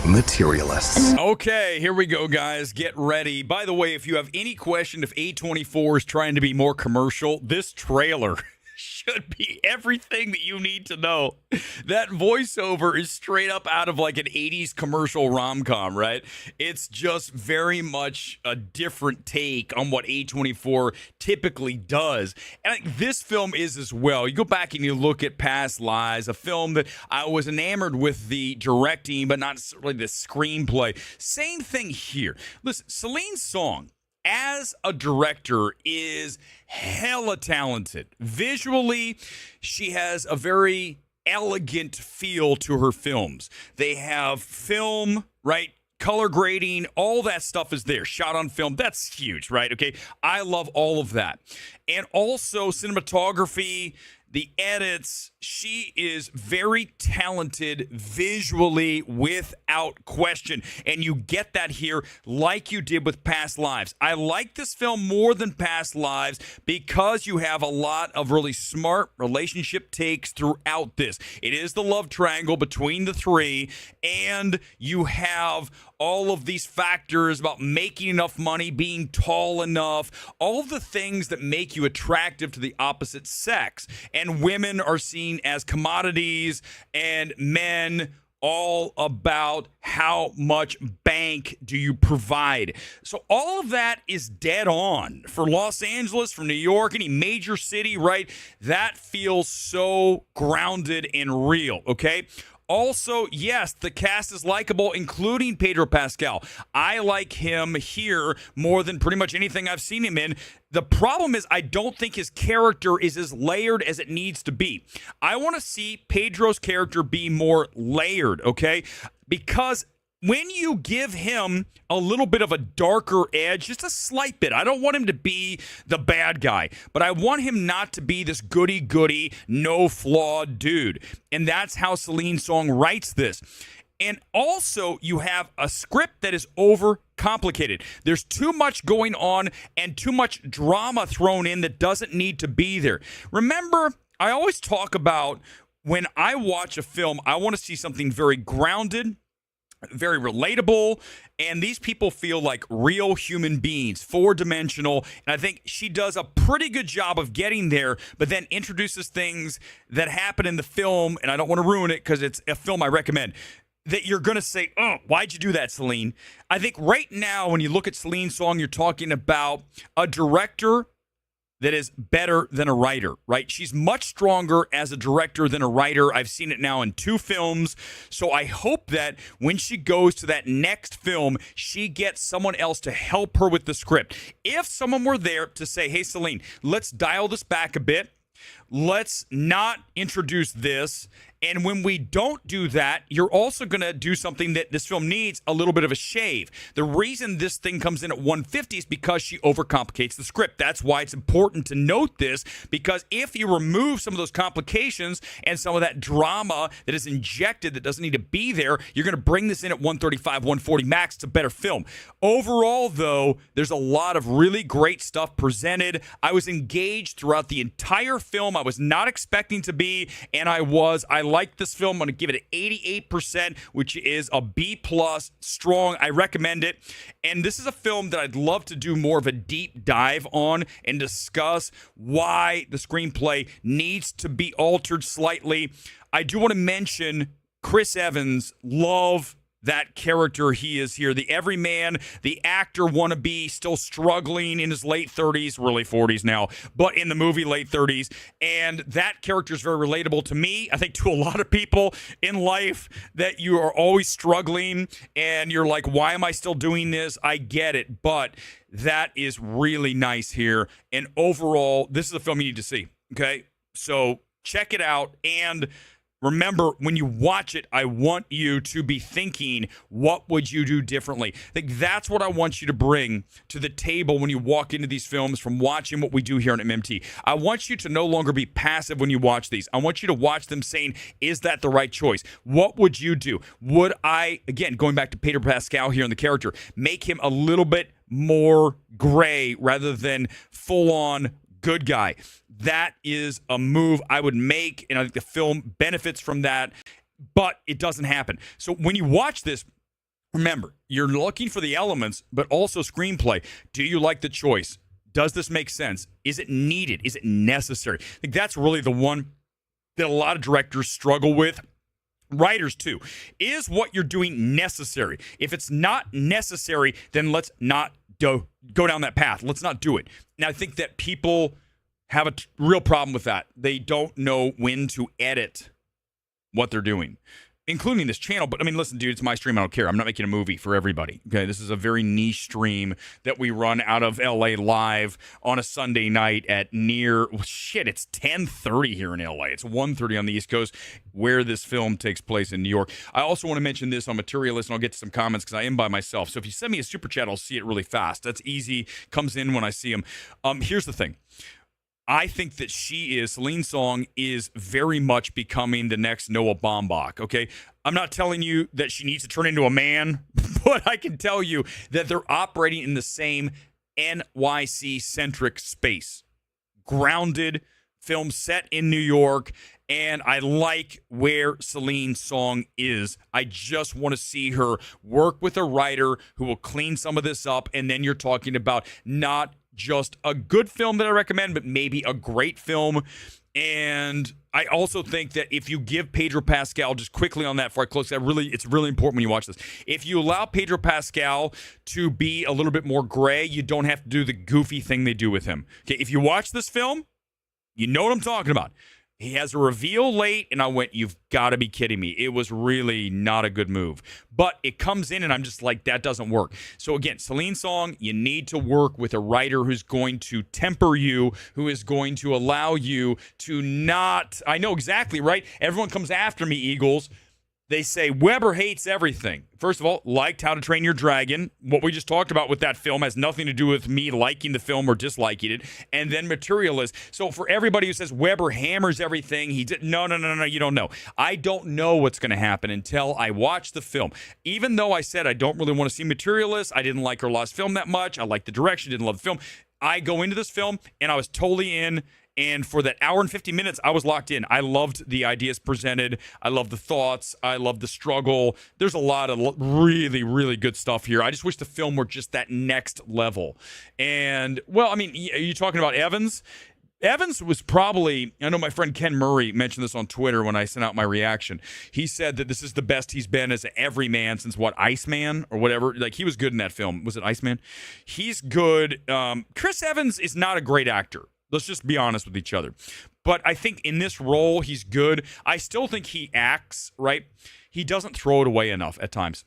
Materialists. Okay, here we go, guys. Get ready. By the way, if you have any question if A24 is trying to be more commercial, this trailer should be everything that you need to know. That voiceover is straight up out of like an 80s commercial rom-com, right? It's just very much a different take on what A24 typically does. And this film is as well. You go back and you look at Past Lives, a film that I was enamored with the directing, but not necessarily the screenplay. Same thing here. Listen, Celine Song, as a director, is hella talented. Visually, she has a very elegant feel to her films. They have film, right? Color grading, all that stuff is there. Shot on film, that's huge, right? Okay, I love all of that. And also cinematography, the edits. She is very talented visually without question. And you get that here like you did with Past Lives. I like this film more than Past Lives because you have a lot of really smart relationship takes throughout this. It is the love triangle between the three, and you have all of these factors about making enough money, being tall enough, all of the things that make you attractive to the opposite sex. And women are seen as commodities, and men all about how much bank do you provide. So all of that is dead on for Los Angeles, for New York, any major city, right? That feels so grounded and real, okay? Also, yes, the cast is likable, including Pedro Pascal. I like him here more than pretty much anything I've seen him in. The problem is I don't think his character is as layered as it needs to be. I want to see Pedro's character be more layered, okay? Because when you give him a little bit of a darker edge, just a slight bit, I don't want him to be the bad guy, but I want him not to be this goody-goody, no-flawed dude. And that's how Celine Song writes this. And also, you have a script that is overcomplicated. There's too much going on and too much drama thrown in that doesn't need to be there. Remember, I always talk about when I watch a film, I want to see something very grounded, very relatable, and these people feel like real human beings, four-dimensional, and I think she does a pretty good job of getting there, but then introduces things that happen in the film, and I don't want to ruin it because it's a film I recommend, that you're going to say, oh, why'd you do that, Celine? I think right now, when you look at Celine Song, you're talking about a director that is better than a writer, right? She's much stronger as a director than a writer. I've seen it now in 2 films. So I hope that when she goes to that next film, she gets someone else to help her with the script. If someone were there to say, hey, Celine, let's dial this back a bit. Let's not introduce this. And when we don't do that, you're also going to do something that this film needs, a little bit of a shave. The reason this thing comes in at 150 is because she overcomplicates the script. That's why it's important to note this, because if you remove some of those complications and some of that drama that is injected that doesn't need to be there, you're going to bring this in at 135, 140 max. It's a better film. Overall, though, there's a lot of really great stuff presented. I was engaged throughout the entire film. I was not expecting to be, and I was. I like this film. I'm going to give it an 88%, which is a B+, strong. I recommend it. And this is a film that I'd love to do more of a deep dive on and discuss why the screenplay needs to be altered slightly. I do want to mention Chris Evans. Love that character he is here. The everyman, the actor wannabe, still struggling in his late 30s, really 40s now, but in the movie late 30s. And that character is very relatable to me. I think to a lot of people in life that you are always struggling and you're like, why am I still doing this? I get it, but that is really nice here. And overall, this is a film you need to see, okay? So check it out. And remember, when you watch it, I want you to be thinking, what would you do differently? I think that's what I want you to bring to the table when you walk into these films from watching what we do here on MMT. I want you to no longer be passive when you watch these. I want you to watch them saying, is that the right choice? What would you do? Would I, again, going back to Pedro Pascal here in the character, make him a little bit more gray rather than full-on good guy? That is a move I would make, and I think the film benefits from that, but it doesn't happen. So when you watch this, remember, you're looking for the elements, but also screenplay. Do you like the choice? Does this make sense? Is it needed? Is it necessary? I think that's really the one that a lot of directors struggle with. Writers, too. Is what you're doing necessary? If it's not necessary, then let's not go down that path. Let's not do it. Now, I think that people have a real problem with that. They don't know when to edit what they're doing, including this channel. But I mean, listen, dude, it's my stream. I don't care. I'm not making a movie for everybody. Okay, this is a very niche stream that we run out of LA live on a Sunday night at it's 10:30 here in LA. It's 1:30 on the East Coast, where this film takes place in New York. I also want to mention this on Materialists, and I'll get to some comments because I am by myself. So if you send me a super chat, I'll see it really fast. That's easy. Comes in when I see them. Here's the thing. I think that Celine Song is very much becoming the next Noah Baumbach, okay? I'm not telling you that she needs to turn into a man, but I can tell you that they're operating in the same NYC-centric space. Grounded, film set in New York, and I like where Celine Song is. I just want to see her work with a writer who will clean some of this up, and then you're talking about not just a good film that I recommend, but maybe a great film. And I also think that if you give Pedro Pascal, just quickly on that before I close, it's really important when you watch this. If you allow Pedro Pascal to be a little bit more gray, you don't have to do the goofy thing they do with him. Okay, if you watch this film, you know what I'm talking about. He has a reveal late, and I went, you've got to be kidding me. It was really not a good move. But it comes in, and I'm just like, that doesn't work. So again, Celine Song, you need to work with a writer who's going to temper you, who is going to allow you to not, I know exactly, right? Everyone comes after me, Eagles. They say Weber hates everything. First of all, liked How to Train Your Dragon. What we just talked about with that film has nothing to do with me liking the film or disliking it. And then Materialists. So for everybody who says Weber hammers everything, he did. No, you don't know. I don't know what's going to happen until I watch the film. Even though I said I don't really want to see Materialists, I didn't like her last film that much. I liked the direction, didn't love the film. I go into this film, and I was totally in. And for that hour and 50 minutes, I was locked in. I loved the ideas presented. I love the thoughts. I love the struggle. There's a lot of really, really good stuff here. I just wish the film were just that next level. And, well, I mean, are you talking about Evans? Evans was probably, I know my friend Ken Murray mentioned this on Twitter when I sent out my reaction. He said that this is the best he's been as an everyman since, what, Iceman or whatever. Like, he was good in that film. Was it Iceman? He's good. Chris Evans is not a great actor. Let's just be honest with each other. But I think in this role, he's good. I still think he acts, right? He doesn't throw it away enough at times.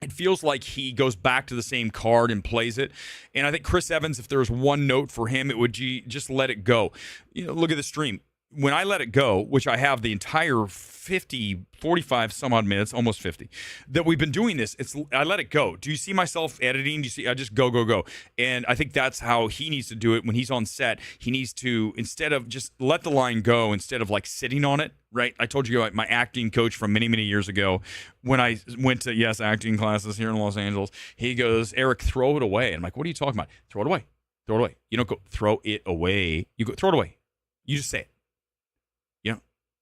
It feels like he goes back to the same card and plays it. And I think Chris Evans, if there was one note for him, it would be just let it go. You know, look at the stream. When I let it go, which I have the entire 45 some odd minutes, almost 50, that we've been doing this, I let it go. Do you see myself editing? Do you see? I just go. And I think that's how he needs to do it when he's on set. He needs to, instead of just let the line go, instead of like sitting on it, right? I told you like my acting coach from many, many years ago, when I went to, acting classes here in Los Angeles, he goes, Erick, throw it away. And I'm like, what are you talking about? Throw it away. Throw it away. You don't go, throw it away. You go, throw it away. You just say it.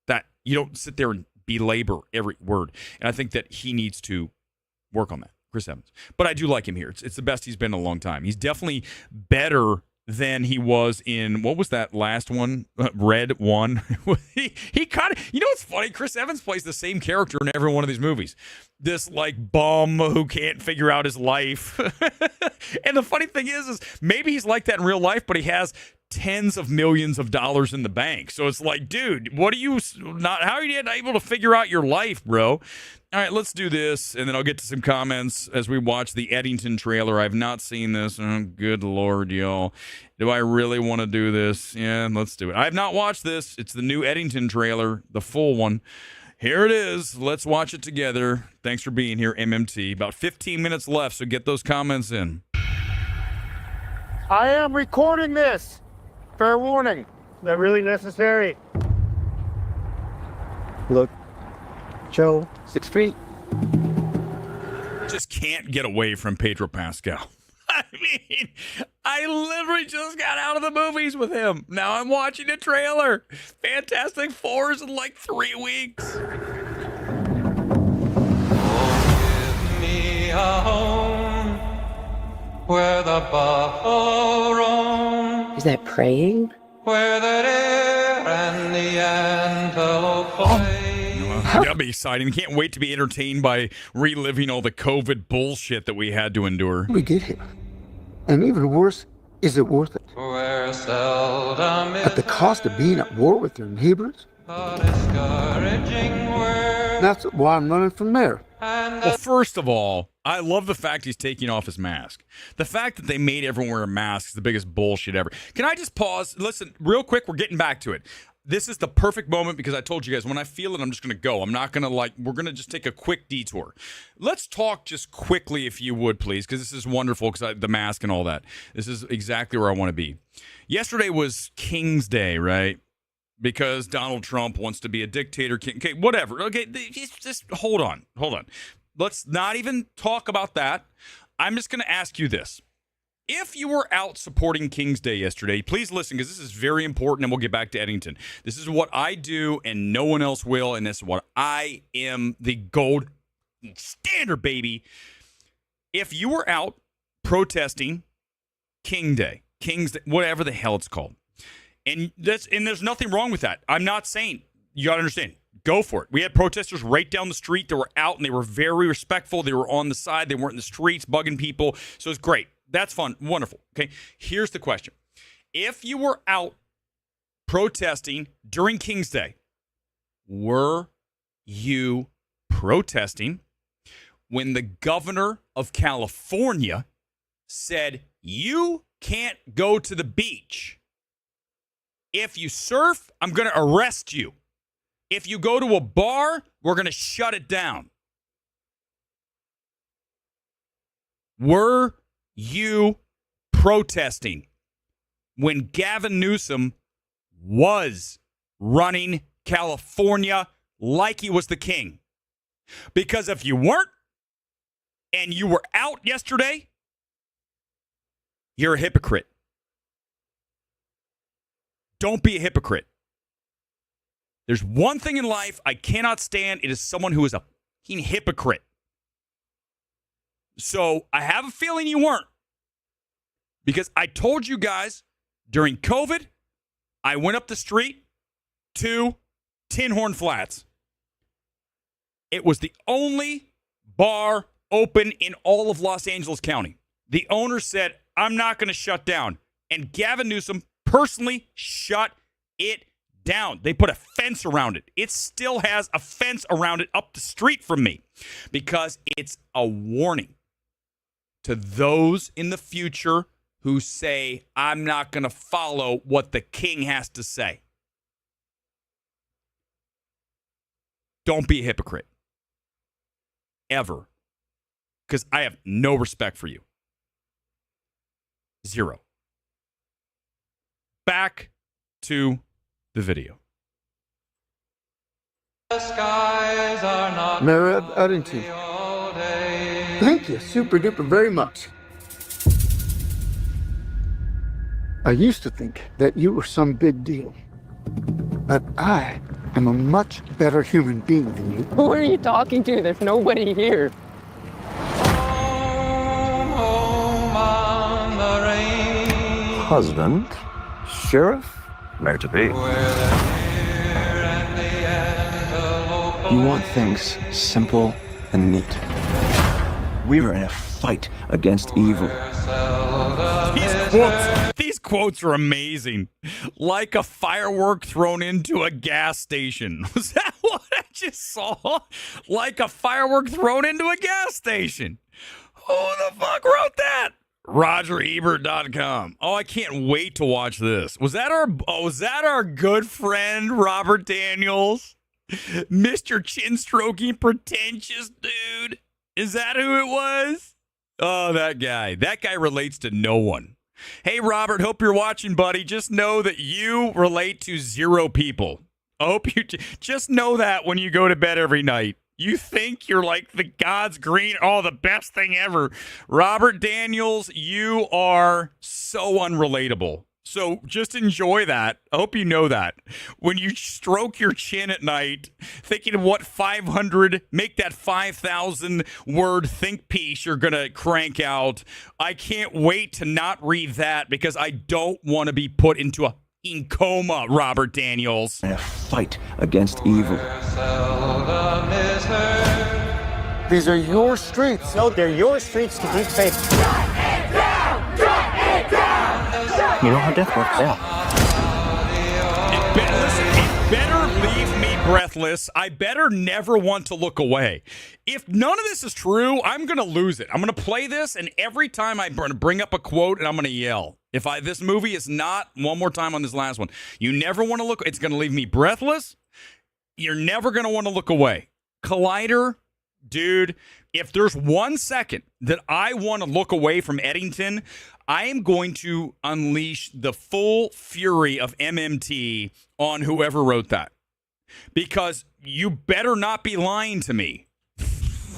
That you don't sit there and belabor every word. And I think that he needs to work on that, Chris Evans. But I do like him here. It's the best he's been in a long time. He's definitely better than he was in, what was that last one? Red 1. he kind of, you know what's funny? Chris Evans plays the same character in every one of these movies. This like bum who can't figure out his life. And the funny thing is maybe he's like that in real life, but he has tens of millions of dollars in the bank. So it's like, dude, how are you not able to figure out your life, bro? All right, let's do this, and then I'll get to some comments as we watch the Edington trailer. I've not seen this. Oh, good Lord, y'all. Do I really want to do this? Yeah, let's do it. I have not watched this. It's the new Edington trailer, the full one. Here it is. Let's watch it together. Thanks for being here, MMT. About 15 minutes left, so get those comments in. I am recording this. Fair warning. Is that really necessary? Look, Joe, 6 feet. Just can't get away from Pedro Pascal. I mean, I literally just got out of the movies with him. Now I'm watching a trailer. Fantastic Four's in like 3 weeks. Give me a home where the buffalo roam. Is that praying? Where the deer and the antelope play. That'll be exciting. Can't wait to be entertained by reliving all the COVID bullshit that we had to endure. We get here. And even worse, is it worth it? Where seldom At the cost of being at war with your neighbors? a discouraging word. That's why I'm running for mayor. Well, first of all, I love the fact he's taking off his mask. The fact that they made everyone wear a mask is the biggest bullshit ever. Can I just pause? Listen, real quick, we're getting back to it. this is the perfect moment because I told you guys when I feel it, I'm just going to go. I'm not going to we're going to just take a quick detour. Let's talk just quickly, if you would, please, because this is wonderful because the mask and all that. This is exactly where I want to be. Yesterday was King's Day, right? Because Donald Trump wants to be a dictator, king, okay, whatever. Okay, just hold on. Let's not even talk about that. I'm just going to ask you this. If you were out supporting King's Day yesterday, please listen because this is very important and we'll get back to Edington. This is what I do and no one else will, and this is what I am the gold standard, baby. If you were out protesting King's Day, whatever the hell it's called, and there's nothing wrong with that. I'm not saying, you got to understand, go for it. We had protesters right down the street that were out and they were very respectful. They were on the side. They weren't in the streets bugging people. So it's great. That's fun. Wonderful. Okay. Here's the question. If you were out protesting during King's Day, were you protesting when the governor of California said you can't go to the beach? If you surf, I'm going to arrest you. If you go to a bar, we're going to shut it down. Were you protesting when Gavin Newsom was running California like he was the king? Because if you weren't and you were out yesterday, you're a hypocrite. Don't be a hypocrite. There's one thing in life I cannot stand. It is someone who is a fucking hypocrite. So I have a feeling you weren't. Because I told you guys during COVID, I went up the street to Tin Horn Flats. It was the only bar open in all of Los Angeles County. The owner said, I'm not going to shut down. And Gavin Newsom personally shut it down. They put a fence around it. It still has a fence around it up the street from me because it's a warning to those in the future who say, I'm not going to follow what the king has to say. Don't be a hypocrite. Ever. Because I have no respect for you. Zero. Back to the video. Mayor of Edington. Thank you, super duper very much. I used to think that you were some big deal. But I am a much better human being than you. Who are you talking to? There's nobody here. Husband, sheriff, mayor to be. You want things simple and neat. We were in a fight against evil. These quotes are amazing. Like a firework thrown into a gas station. Was that what I just saw? Like a firework thrown into a gas station. Who the fuck wrote that? RogerEbert.com. Oh, I can't wait to watch this. Was that our good friend Robert Daniels? Mr. Chin Stroking Pretentious Dude? Is that who it was? Oh, that guy. That guy relates to no one. Hey, Robert, hope you're watching, buddy. Just know that you relate to zero people. I hope you just know that when you go to bed every night. You think you're like the God's green, the best thing ever. Robert Daniels, you are so unrelatable. So just enjoy that. I hope you know that. When you stroke your chin at night, thinking of what 500, make that 5,000 word think piece you're going to crank out. I can't wait to not read that because I don't want to be put into a coma, Robert Daniels. In a fight against evil. These are your streets. No, they're your streets to keep safe. You know how death works out. It better leave me breathless. I better never want to look away. If none of this is true, I'm going to lose it. I'm going to play this, and every time I'm going to bring up a quote, and I'm going to yell. This movie is not, one more time on this last one, you never want to look, it's going to leave me breathless. You're never going to want to look away. Collider, dude, if there's 1 second that I want to look away from Edington, I am going to unleash the full fury of MMT on whoever wrote that. Because you better not be lying to me.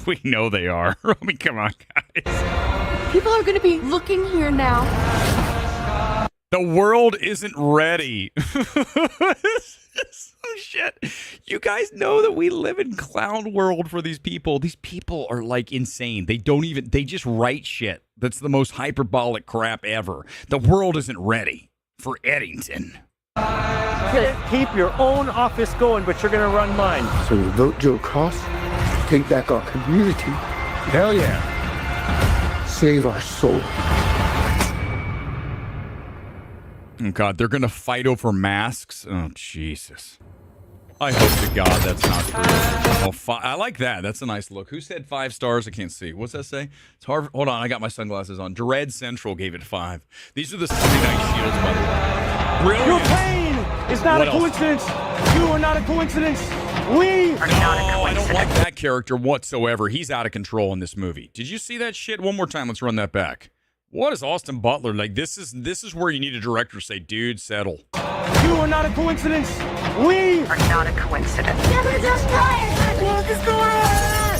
We know they are. I mean, come on, guys. People are going to be looking here now. The world isn't ready. Oh, shit. You guys know that we live in clown world for these people. These people are like insane. They just write shit. That's the most hyperbolic crap ever. The world isn't ready for Edington. Keep your own office going, but you're going to run mine. So we vote Joe Cross, take back our community, Hell yeah. save our soul. Oh, God, they're going to fight over masks? Oh, Jesus. I hope to God that's not true. Oh, I like that. That's a nice look. Who said 5 stars? I can't see. What's that say? It's Harvard. Hold on. I got my sunglasses on. Dread Central gave it 5. These are the Sunday night shields, by the way. Brilliant. Your pain is not What a else? coincidence. You are not a coincidence. We are not a I don't like that character whatsoever. He's out of control in this movie. Did you see that shit? One more time. Let's run that back. What is Austin Butler like? This is where you need a director say, "Dude, settle." You are not a coincidence. We are not a coincidence. Never just tired. What is going on?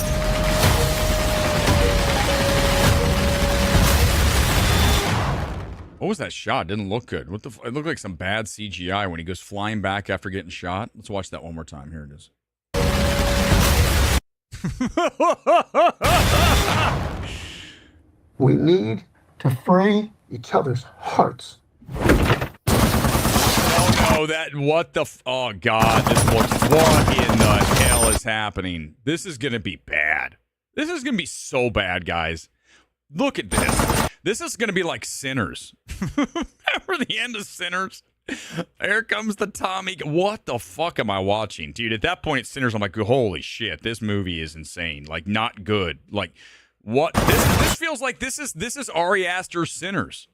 What was that shot? Didn't look good. What the? It looked like some bad CGI when he goes flying back after getting shot. Let's watch that one more time. Here it is. We need to free each other's hearts. Oh, what the, oh, God, what in the hell is happening? This is going to be bad. This is going to be so bad, guys. Look at this. This is going to be like Sinners. Remember the end of Sinners? Here comes the Tommy. What the fuck am I watching? Dude, at that point, it's Sinners. I'm like, holy shit, this movie is insane. Like, not good. Like, what? This feels like this is Ari Aster's Sinners.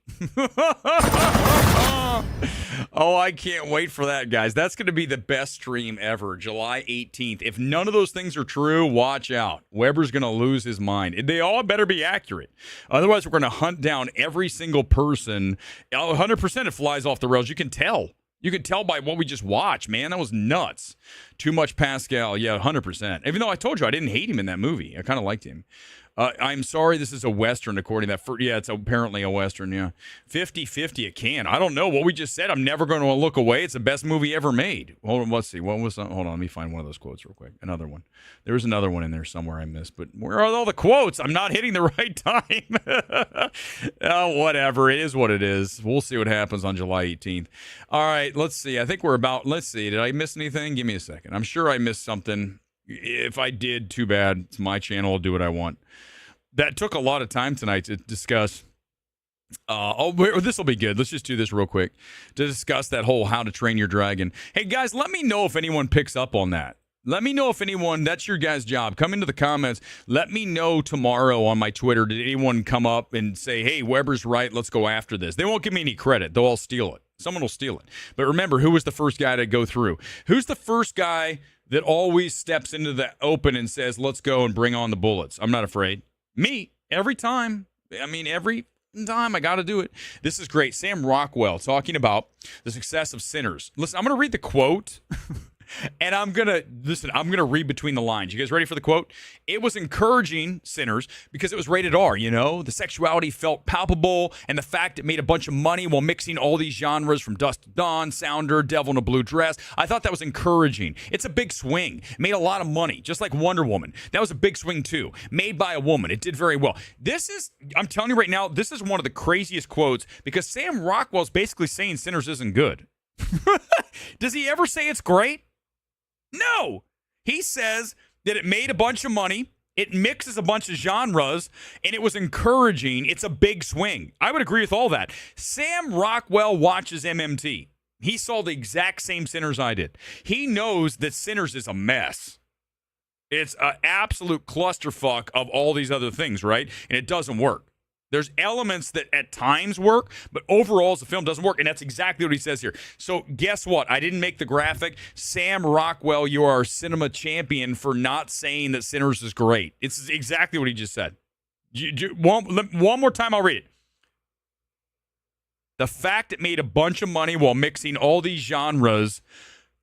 Oh, I can't wait for that, guys. That's going to be the best stream ever, July 18th. If none of those things are true, watch out. Weber's going to lose his mind. They all better be accurate. Otherwise, we're going to hunt down every single person. 100% it flies off the rails. You can tell. You can tell by what we just watched, man. That was nuts. Too much Pascal. Yeah, 100%. Even though I told you I didn't hate him in that movie. I kind of liked him. I'm sorry, this is a Western, according to that. Yeah, it's apparently a Western, yeah. 50-50 it can. I don't know. What we just said, I'm never going to look away. It's the best movie ever made. Hold on, let's see. What was? Hold on, let me find one of those quotes real quick. Another one. There was another one in there somewhere I missed, but where are all the quotes? I'm not hitting the right time. Oh, whatever. It is what it is. We'll see what happens on July 18th. All right, let's see. I think we're about, let's see. Did I miss anything? Give me a second. I'm sure I missed something. If I did, too bad. It's my channel. I'll do what I want. That took a lot of time tonight to discuss. This will be good. Let's just do this real quick to discuss that whole How to Train Your Dragon. Hey, guys, let me know if anyone picks up on that. Let me know if anyone, that's your guys' job. Come into the comments. Let me know tomorrow on my Twitter. Did anyone come up and say, hey, Weber's right, let's go after this? They won't give me any credit. They'll all steal it. Someone will steal it. But remember, who was the first guy to go through? Who's the first guy that always steps into the open and says, let's go and bring on the bullets? I'm not afraid. Me, every time. I mean, every time I got to do it. This is great. Sam Rockwell talking about the success of Sinners. Listen, I'm going to read the quote. And I'm going to read between the lines. You guys ready for the quote? It was encouraging, Sinners, because it was rated R, you know? The sexuality felt palpable, and the fact it made a bunch of money while mixing all these genres from Dusk to Dawn, Sounder, Devil in a Blue Dress. I thought that was encouraging. It's a big swing. It made a lot of money, just like Wonder Woman. That was a big swing, too. Made by a woman. It did very well. I'm telling you right now, this is one of the craziest quotes, because Sam Rockwell's basically saying Sinners isn't good. Does he ever say it's great? No, he says that it made a bunch of money, it mixes a bunch of genres, and it was encouraging. It's a big swing. I would agree with all that. Sam Rockwell watches MMT. He saw the exact same Sinners I did. He knows that Sinners is a mess. It's an absolute clusterfuck of all these other things, right? And it doesn't work. There's elements that at times work, but overall, as the film doesn't work, and that's exactly what he says here. So guess what? I didn't make the graphic. Sam Rockwell, you are our cinema champion for not saying that Sinners is great. It's exactly what he just said. One more time, I'll read it. The fact it made a bunch of money while mixing all these genres,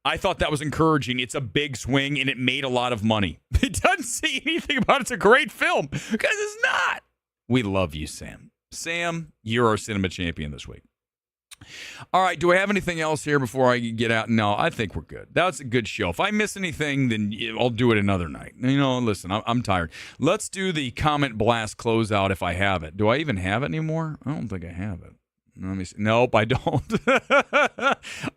I thought that was encouraging. It's a big swing, and it made a lot of money. It doesn't say anything about it's a great film, because it's not. We love you, Sam. Sam, you're our cinema champion this week. All right, do I have anything else here before I get out? No, I think we're good. That's a good show. If I miss anything, then I'll do it another night. Listen, I'm tired. Let's do the Comment Blast closeout if I have it. Do I even have it anymore? I don't think I have it. Let me see. Nope, I don't.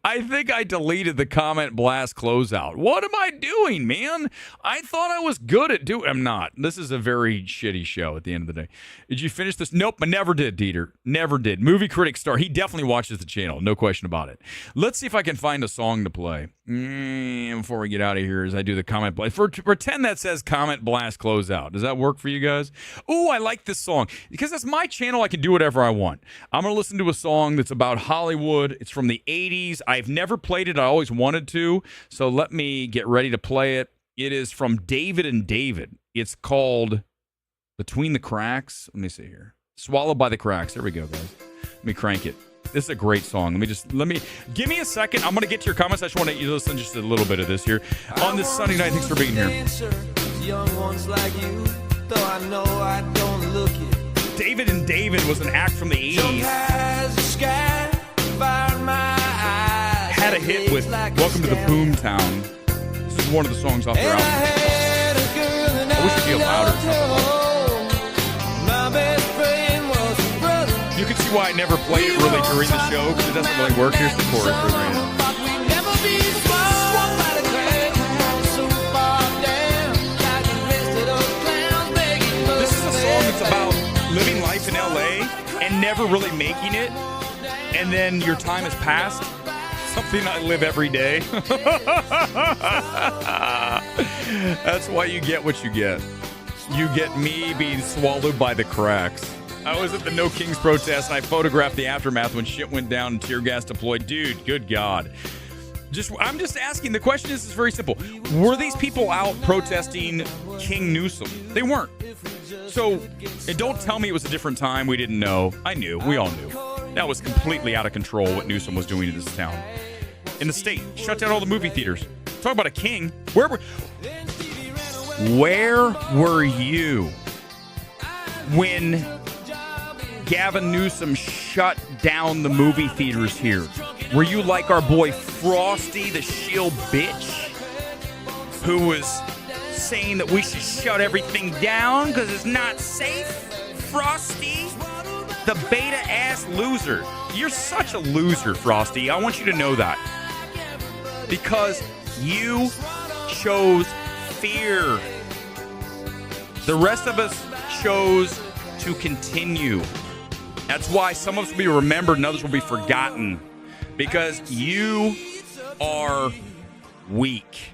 I think I deleted the Comment Blast closeout. What am I doing, man? I thought I was good at doing. I'm not. This is a very shitty show at the end of the day. Did you finish this? Nope, I never did, Dieter. Never did. Movie Critic Star. He definitely watches the channel. No question about it. Let's see if I can find a song to play. Before we get out of here, as I do the Comment Blast. Pretend that says Comment Blast closeout. Does that work for you guys? Ooh, I like this song. Because that's my channel, I can do whatever I want. I'm going to listen to a song that's about Hollywood. It's from the 80s. I've never played it. I always wanted to. So let me get ready to play it. It is from David and David. It's called Between the Cracks. Let me see here. Swallowed by the Cracks. There we go, guys. Let me crank it. This is a great song. Give me a second. I'm going to get to your comments. I just want to listen just a little bit of this here. On this Sunday night, thanks for being here. Young ones like you, though I know I don't look it. David and David was an act from the 80s. Had a hit with Welcome to the Boomtown. This is one of the songs off their album. I wish it'd be louder. You can see why I never play it really during the show, because it doesn't really work. Here's the chorus. This is a song that's about living life in LA and never really making it, and then your time has passed. Something I live every day. That's why you get what you get. You get me being swallowed by the cracks. I was at the No Kings protest, and I photographed the aftermath when shit went down and tear gas deployed. Dude, good God. I'm just asking. The question is very simple. Were these people out protesting King Newsom? They weren't. So, and don't tell me it was a different time. We didn't know. I knew. We all knew. That was completely out of control what Newsom was doing to this town. In the state. Shut down all the movie theaters. Talk about a king. Where were you when Gavin Newsom shut down the movie theaters here? Were you like our boy Frosty, the shill bitch, who was saying that we should shut everything down because it's not safe? Frosty, the beta-ass loser. You're such a loser, Frosty. I want you to know that. Because you chose fear. The rest of us chose to continue. That's why some of us will be remembered and others will be forgotten. Because you are weak.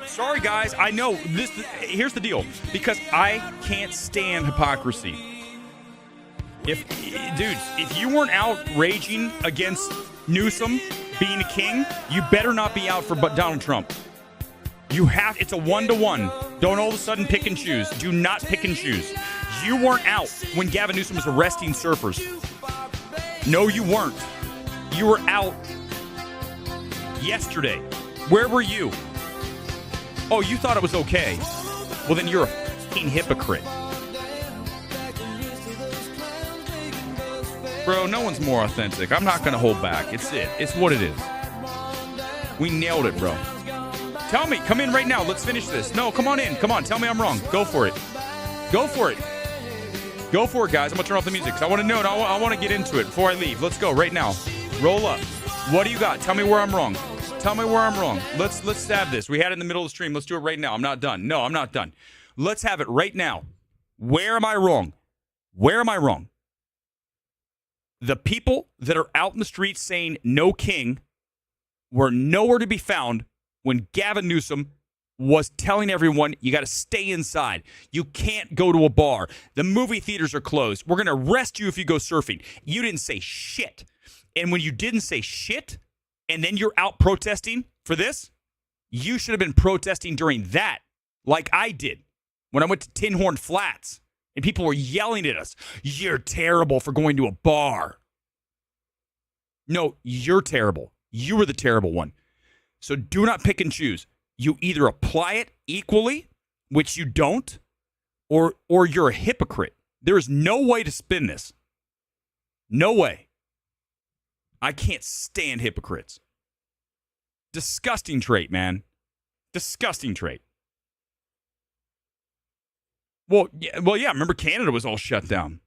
Sorry, guys. I know this. Here's the deal. Because I can't stand hypocrisy. If you weren't out raging against Newsom being a king, you better not be out for Donald Trump. It's a 1-to-1. Don't all of a sudden pick and choose. Do not pick and choose. You weren't out when Gavin Newsom was arresting surfers. No, you weren't. You were out yesterday. Where were you? Oh, you thought it was okay. Well, then you're a fucking hypocrite. Bro, no one's more authentic. I'm not going to hold back. It's it. It's what it is. We nailed it, bro. Tell me. Come in right now. Let's finish this. No, come on in. Come on. Tell me I'm wrong. Go for it. Go for it. Go for it, guys. I'm going to turn off the music because I want to know. I want to get into it before I leave. Let's go right now. Roll up. What do you got? Tell me where I'm wrong. Tell me where I'm wrong. Let's stab this. We had it in the middle of the stream. Let's do it right now. I'm not done. No, I'm not done. Let's have it right now. Where am I wrong? Where am I wrong? The people that are out in the streets saying no king were nowhere to be found when Gavin Newsom was telling everyone you got to stay inside. You can't go to a bar. The movie theaters are closed. We're going to arrest you if you go surfing. You didn't say shit. And when you didn't say shit, and then you're out protesting for this, you should have been protesting during that, like I did when I went to Tin Horn Flats and people were yelling at us. You're terrible for going to a bar. No, you're terrible. You were the terrible one. So do not pick and choose. You either apply it equally, which you don't, or you're a hypocrite. There is no way to spin this. No way. I can't stand hypocrites. Disgusting trait, man. Disgusting trait. Well, yeah. Remember, Canada was all shut down.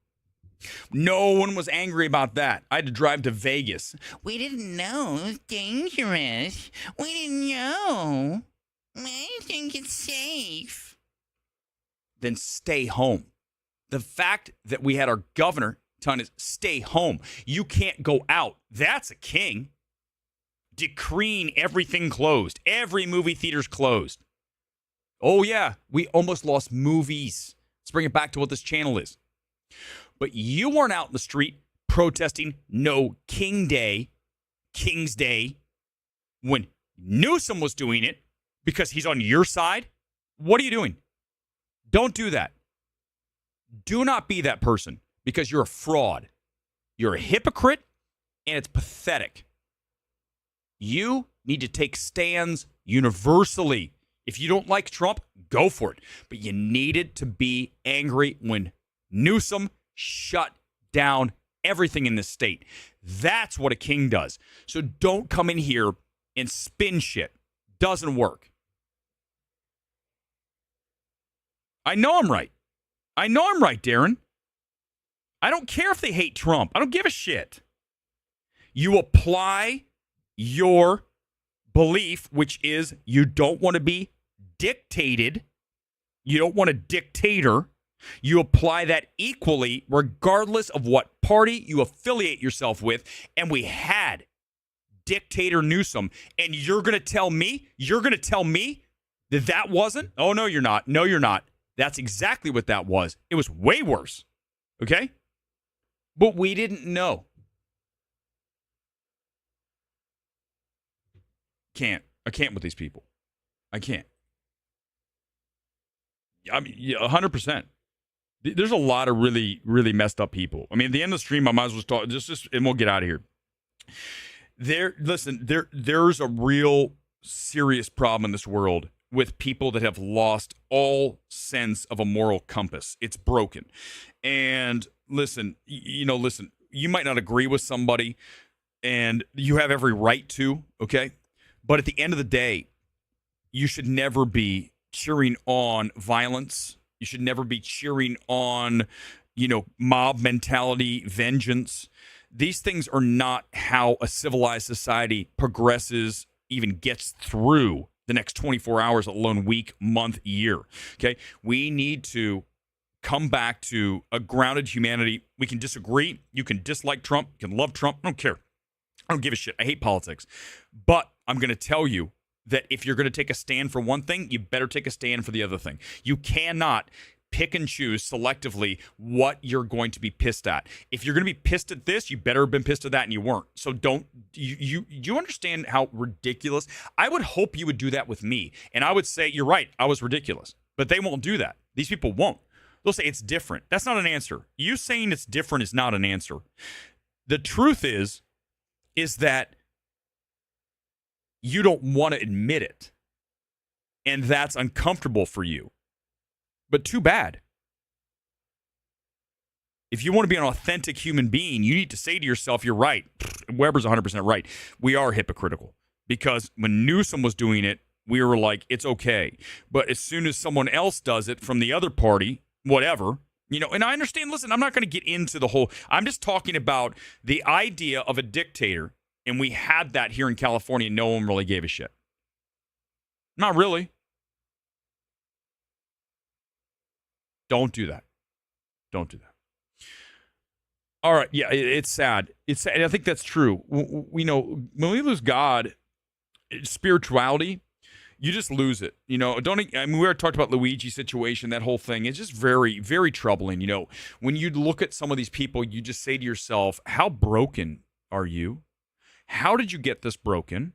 No one was angry about that. I had to drive to Vegas. We didn't know it was dangerous. We didn't know. I think it's safe. Then stay home. The fact that we had our governor telling us, stay home. You can't go out. That's a king. Decreeing everything closed. Every movie theater's closed. Oh, yeah. We almost lost movies. Let's bring it back to what this channel is. But you weren't out in the street protesting no King's Day, when Newsom was doing it because he's on your side. What are you doing? Don't do that. Do not be that person because you're a fraud. You're a hypocrite, and it's pathetic. You need to take stands universally. If you don't like Trump, go for it. But you needed to be angry when Newsom shut down everything in this state. That's what a king does. So don't come in here and spin shit. Doesn't work. I know I'm right. I know I'm right, Darren. I don't care if they hate Trump. I don't give a shit. You apply your belief, which is you don't want to be dictated. You don't want a dictator. You apply that equally regardless of what party you affiliate yourself with. And we had dictator Newsom. And you're going to tell me that that wasn't? Oh, no, you're not. No, you're not. That's exactly what that was. It was way worse. Okay? But we didn't know. I can't with these people. I can't. I mean, 100%. There's a lot of really, really messed up people. I mean, at the end of the stream, I might as well talk, just and we'll get out of here. There's a real serious problem in this world with people that have lost all sense of a moral compass. It's broken. And listen, you might not agree with somebody, and you have every right to, okay? But at the end of the day, you should never be cheering on violence. You should never be cheering on, mob mentality, vengeance. These things are not how a civilized society progresses, even gets through the next 24 hours, let alone week, month, year. Okay? We need to come back to a grounded humanity. We can disagree. You can dislike Trump. You can love Trump. I don't care. I don't give a shit. I hate politics. But I'm going to tell you that if you're going to take a stand for one thing, you better take a stand for the other thing. You cannot pick and choose selectively what you're going to be pissed at. If you're going to be pissed at this, you better have been pissed at that, and you weren't. So don't you understand how ridiculous? I would hope you would do that with me, and I would say, you're right, I was ridiculous. But they won't do that. These people won't. They'll say it's different. That's not an answer. You saying it's different is not an answer. The truth is that you don't want to admit it, and that's uncomfortable for you. But too bad. If you want to be an authentic human being, you need to say to yourself, you're right. Weber's 100% right. We are hypocritical. Because when Newsom was doing it, we were like, it's okay. But as soon as someone else does it from the other party, whatever, and I understand, listen, I'm not going to get into the whole, I'm just talking about the idea of a dictator, and we had that here in California, and no one really gave a shit. Not really. Don't do that. Don't do that. All right. Yeah, it's sad. It's sad. And I think that's true. When we lose God, spirituality, you just lose it. You know, I mean, we already talked about Luigi's situation, that whole thing. It's just very, very troubling. You know, when you look at some of these people, you just say to yourself, how broken are you? How did you get this broken?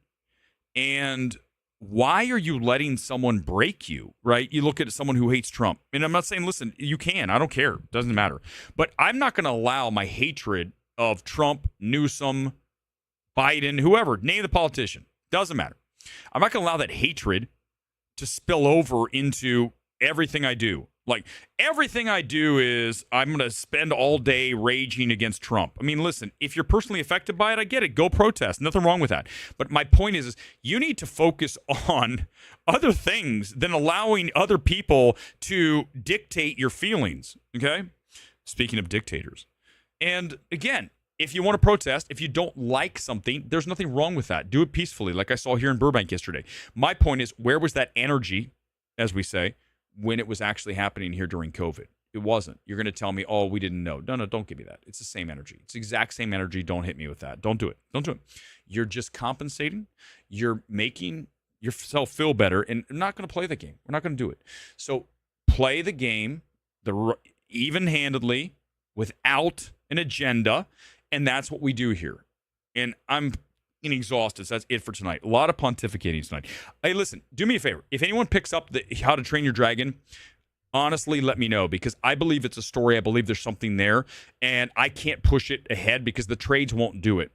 And why are you letting someone break you, right? You look at someone who hates Trump. And I'm not saying, listen, you can. I don't care. Doesn't matter. But I'm not going to allow my hatred of Trump, Newsom, Biden, whoever, name the politician. Doesn't matter. I'm not going to allow that hatred to spill over into everything I do. Like, everything I do is I'm going to spend all day raging against Trump. I mean, listen, if you're personally affected by it, I get it. Go protest. Nothing wrong with that. But my point is you need to focus on other things than allowing other people to dictate your feelings, okay? Speaking of dictators. And again, if you want to protest, if you don't like something, there's nothing wrong with that. Do it peacefully, like I saw here in Burbank yesterday. My point is, where was that energy, as we say, when it was actually happening here during COVID? It wasn't. You're going to tell me, oh, we didn't know. No, don't give me that. It's the same energy. It's the exact same energy. Don't hit me with that. Don't do it. Don't do it. You're just compensating. You're making yourself feel better, and I'm not going to play the game. We're not going to do it. So play the game even-handedly without an agenda, and that's what we do here. And I'm exhausted. So that's it for tonight. A lot of pontificating tonight. Hey, listen, do me a favor. If anyone picks up the How to Train Your Dragon, honestly, let me know, because I believe it's a story. I believe there's something there, and I can't push it ahead because the trades won't do it.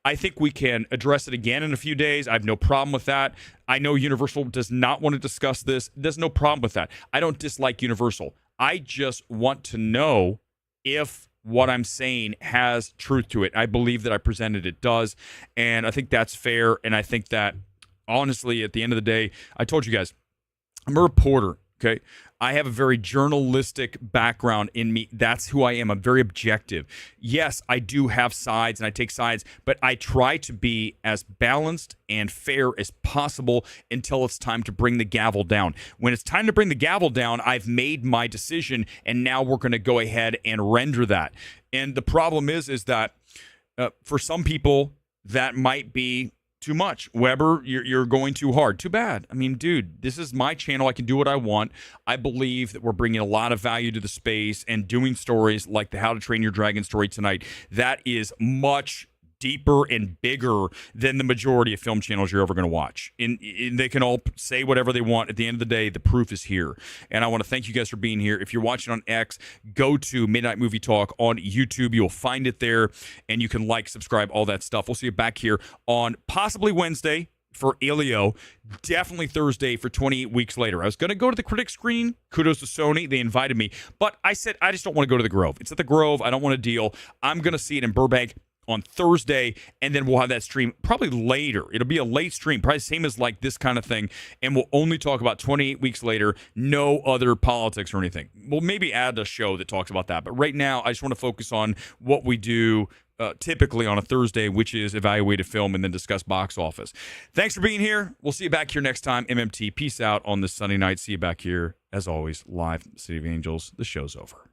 I think we can address it again in a few days. I have no problem with that. I know Universal does not want to discuss this. There's no problem with that. I don't dislike Universal. I just want to know if what I'm saying has truth to it. I believe that I presented it does, and I think that's fair. And I think that, honestly, at the end of the day, I told you guys, I'm a reporter, okay? I have a very journalistic background in me. That's who I am. I'm very objective. Yes, I do have sides, and I take sides, but I try to be as balanced and fair as possible until it's time to bring the gavel down. When it's time to bring the gavel down, I've made my decision, and now we're going to go ahead and render that. And the problem is that for some people, that might be too much. Weber, you're going too hard. Too bad. I mean, dude, this is my channel. I can do what I want. I believe that we're bringing a lot of value to the space and doing stories like the How to Train Your Dragon story tonight. That is much deeper and bigger than the majority of film channels you're ever going to watch. And they can all say whatever they want. At the end of the day, the proof is here. And I want to thank you guys for being here. If you're watching on X, go to Midnight Movie Talk on YouTube. You'll find it there, and you can like, subscribe, all that stuff. We'll see you back here on possibly Wednesday for Elio, definitely Thursday for 28 Weeks Later. I was going to go to the critic screening. Kudos to Sony. They invited me. But I said, I just don't want to go to the Grove. It's at the Grove. I don't want to deal. I'm going to see it in Burbank on Thursday, and then we'll have that stream probably later. It'll be a late stream, probably same as like this kind of thing, and we'll only talk about 28 Weeks Later, no other politics or anything. We'll maybe add a show that talks about that, but right now I just want to focus on what we do typically on a Thursday, which is evaluate a film and then discuss box office. Thanks for being here. We'll see you back here next time. MMT, peace out on this Sunday night. See you back here, as always, live from the City of Angels. The show's over.